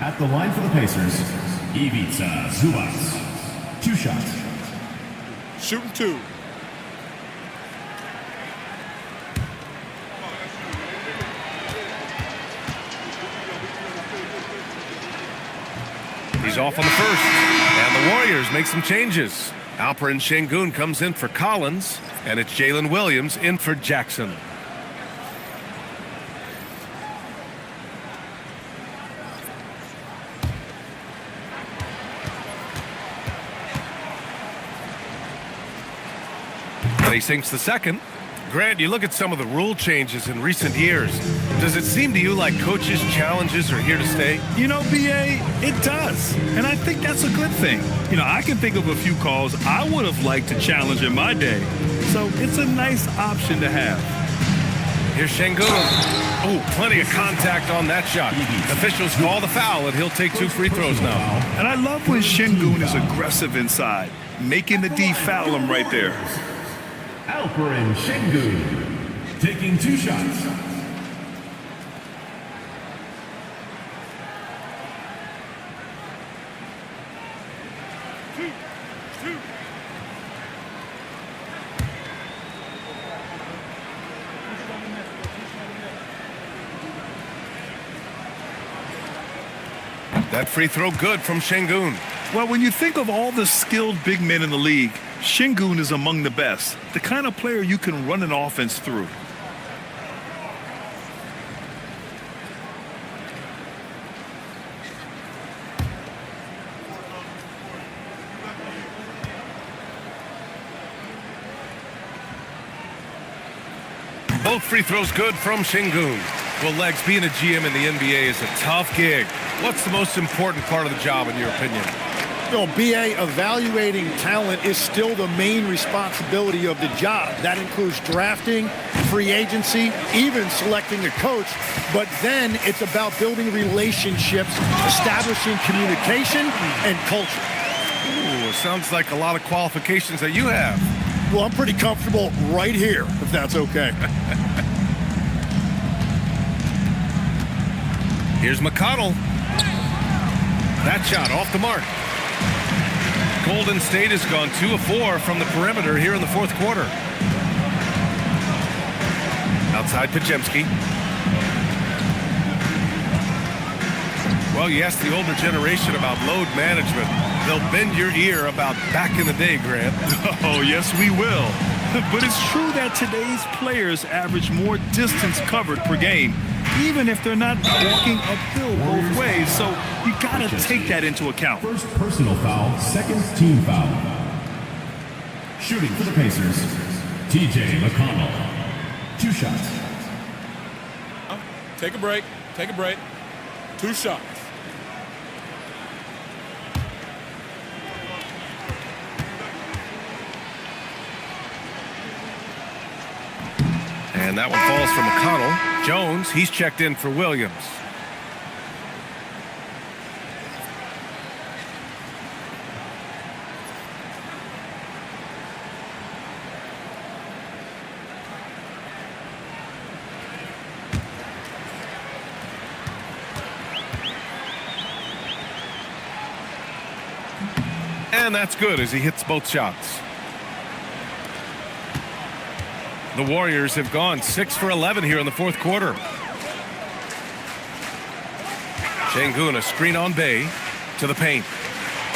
At the line for the Pacers, Ivica Zubac. 2 shots. Shooting 2. He's off on the first. And the Warriors make some changes. Alperen Şengün comes in for Collins, and it's Jalen Williams in for Jackson. And he sinks the second. Grant, you look at some of the rule changes in recent years. Does it seem to you like coaches' challenges are here to stay? You know, BA, it does. And I think that's a good thing. You know, I can think of a few calls I would have liked to challenge in my day. So it's a nice option to have. Here's Şengün. Oh, plenty of contact on that shot. Officials call the foul, and he'll take 2 free throws now. And I love when Şengün is aggressive inside, making the D foul him right there. Alperen Şengün taking 2 shots. That free throw good from Şengün. Well, when you think of all the skilled big men in the league, Şengün is among the best, the kind of player you can run an offense through. Both free throws good from Şengün. Well, Legs, being a GM in the NBA is a tough gig. What's the most important part of the job, in your opinion? You know, BA, evaluating talent is still the main responsibility of the job. That includes drafting, free agency, even selecting a coach. But then it's about building relationships, establishing communication, and culture. Ooh, sounds like a lot of qualifications that you have. Well, I'm pretty comfortable right here, if that's okay. Here's McConnell. That shot off the mark. Golden State has gone 2 of 4 from the perimeter here in the fourth quarter. Outside Podziemski. Well, you ask the older generation about load management. They'll bend your ear about back in the day, Grant. Oh, yes, we will. But it's true that today's players average more distance covered per game. even if they're not walking uphill both ways. So you got to take that into account. First personal foul, second team foul. Shooting for the Pacers, TJ McConnell. 2 shots. Take a break. Take a break. 2 shots. And that one falls for McConnell. Jones, he's checked in for Williams. And that's good as he hits both shots. The Warriors have gone 6 for 11 here in the fourth quarter. Şengün, a screen on Bey to the paint.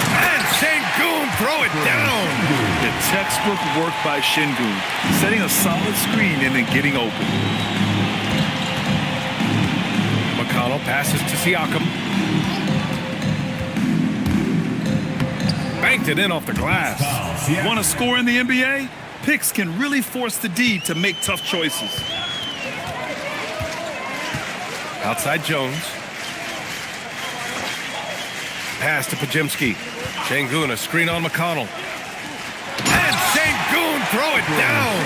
And Şengün, throw it down. The textbook work by Şengün, setting a solid screen and then getting open. McConnell passes to Siakam. Banked it in off the glass. Want to score in the NBA? Picks can really force the D to make tough choices. Outside Jones. Pass to Pajimski. Şengün, a screen on McConnell. And Şengün, throw it down.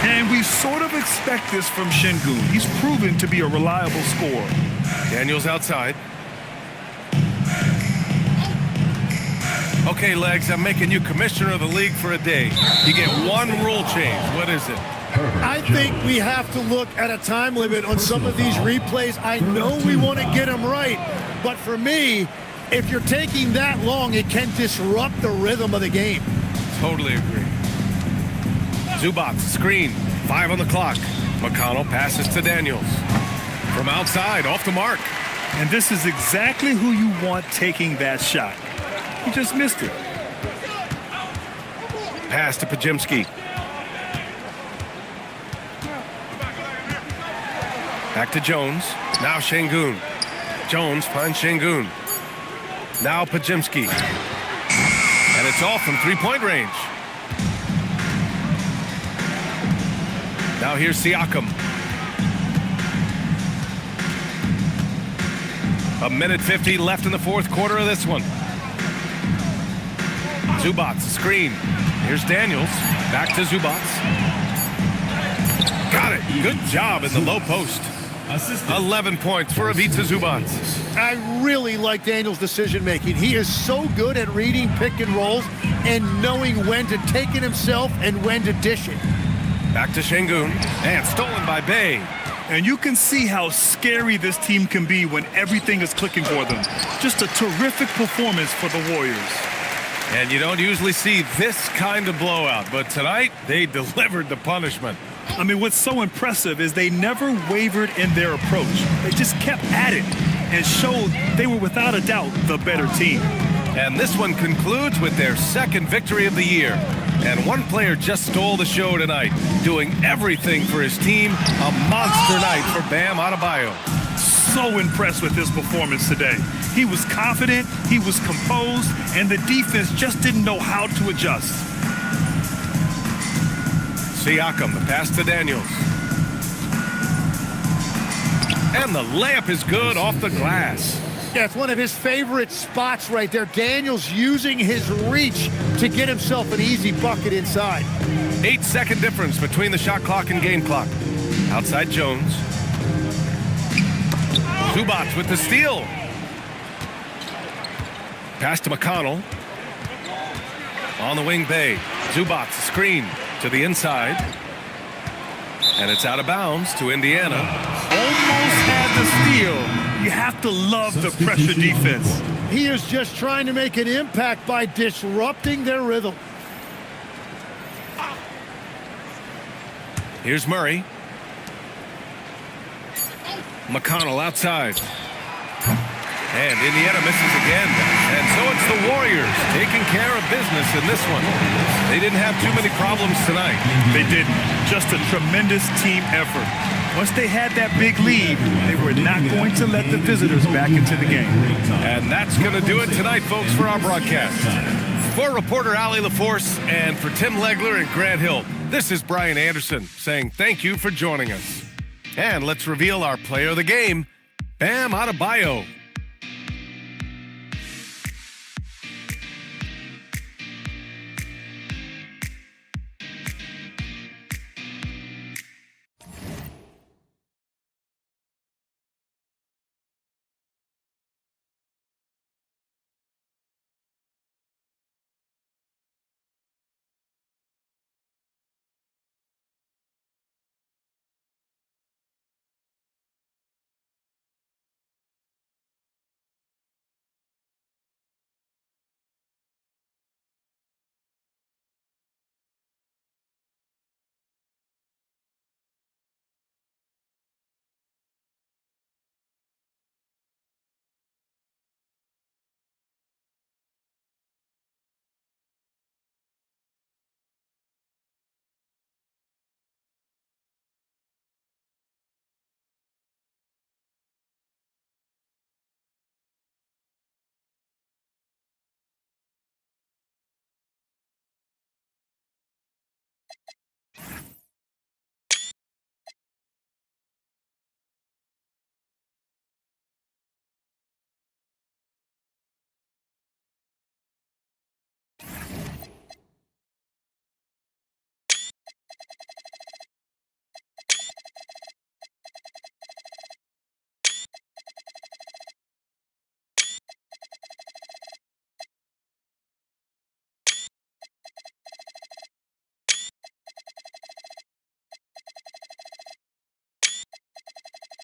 And we sort of expect this from Şengün. He's proven to be a reliable scorer. Daniels outside. Okay, Legs, I'm making you commissioner of the league for a day. You get one rule change. What is it? I think we have to look at a time limit on some of these replays. I know we want to get them right, but for me, if you're taking that long, it can disrupt the rhythm of the game. Totally agree. Zubac, screen, 5 on the clock. McConnell passes to Daniels. From outside, off the mark. And this is exactly who you want taking that shot. He just missed it. Pass to Pajimski. Back to Jones. Now Şengün. Jones finds Şengün. Now Pajimski. And it's off from three-point range. Now here's Siakam. 1:50 left in the fourth quarter of this one. Zubac, screen. Here's Daniels. Back to Zubac. Got it. Good job in the low post. 11 points for Ivica Zubac. I really like Daniels' decision-making. He is so good at reading pick and rolls and knowing when to take it himself and when to dish it. Back to Şengün. And stolen by Bey. And you can see how scary this team can be when everything is clicking for them. Just a terrific performance for the Warriors. And you don't usually see this kind of blowout, but tonight they delivered the punishment. I mean, what's so impressive is they never wavered in their approach. They just kept at it and showed they were without a doubt the better team. And this one concludes with their second victory of the year. And one player just stole the show tonight, doing everything for his team. A monster night for Bam Adebayo. So impressed with his performance today. He was confident, he was composed, and the defense just didn't know how to adjust. Siakam, the pass to Daniels. And the layup is good off the glass. Yeah, it's one of his favorite spots right there. Daniels using his reach to get himself an easy bucket inside. 8-second difference between the shot clock and game clock. Outside Jones. Zubac with the steal. Pass to McConnell. On the wing, Bey. Zubac, screen to the inside. And it's out of bounds to Indiana. Almost had the steal. You have to love the pressure defense. He is just trying to make an impact by disrupting their rhythm. Here's Murray. McConnell outside. And Indiana misses again. And so it's the Warriors taking care of business in this one. They didn't have too many problems tonight. They didn't. Just a tremendous team effort. Once they had that big lead, they were not going to let the visitors back into the game. And that's going to do it tonight, folks, for our broadcast. For reporter Allie LaForce and for Tim Legler and Grant Hill, this is Brian Anderson saying thank you for joining us. And let's reveal our player of the game, Bam Adebayo.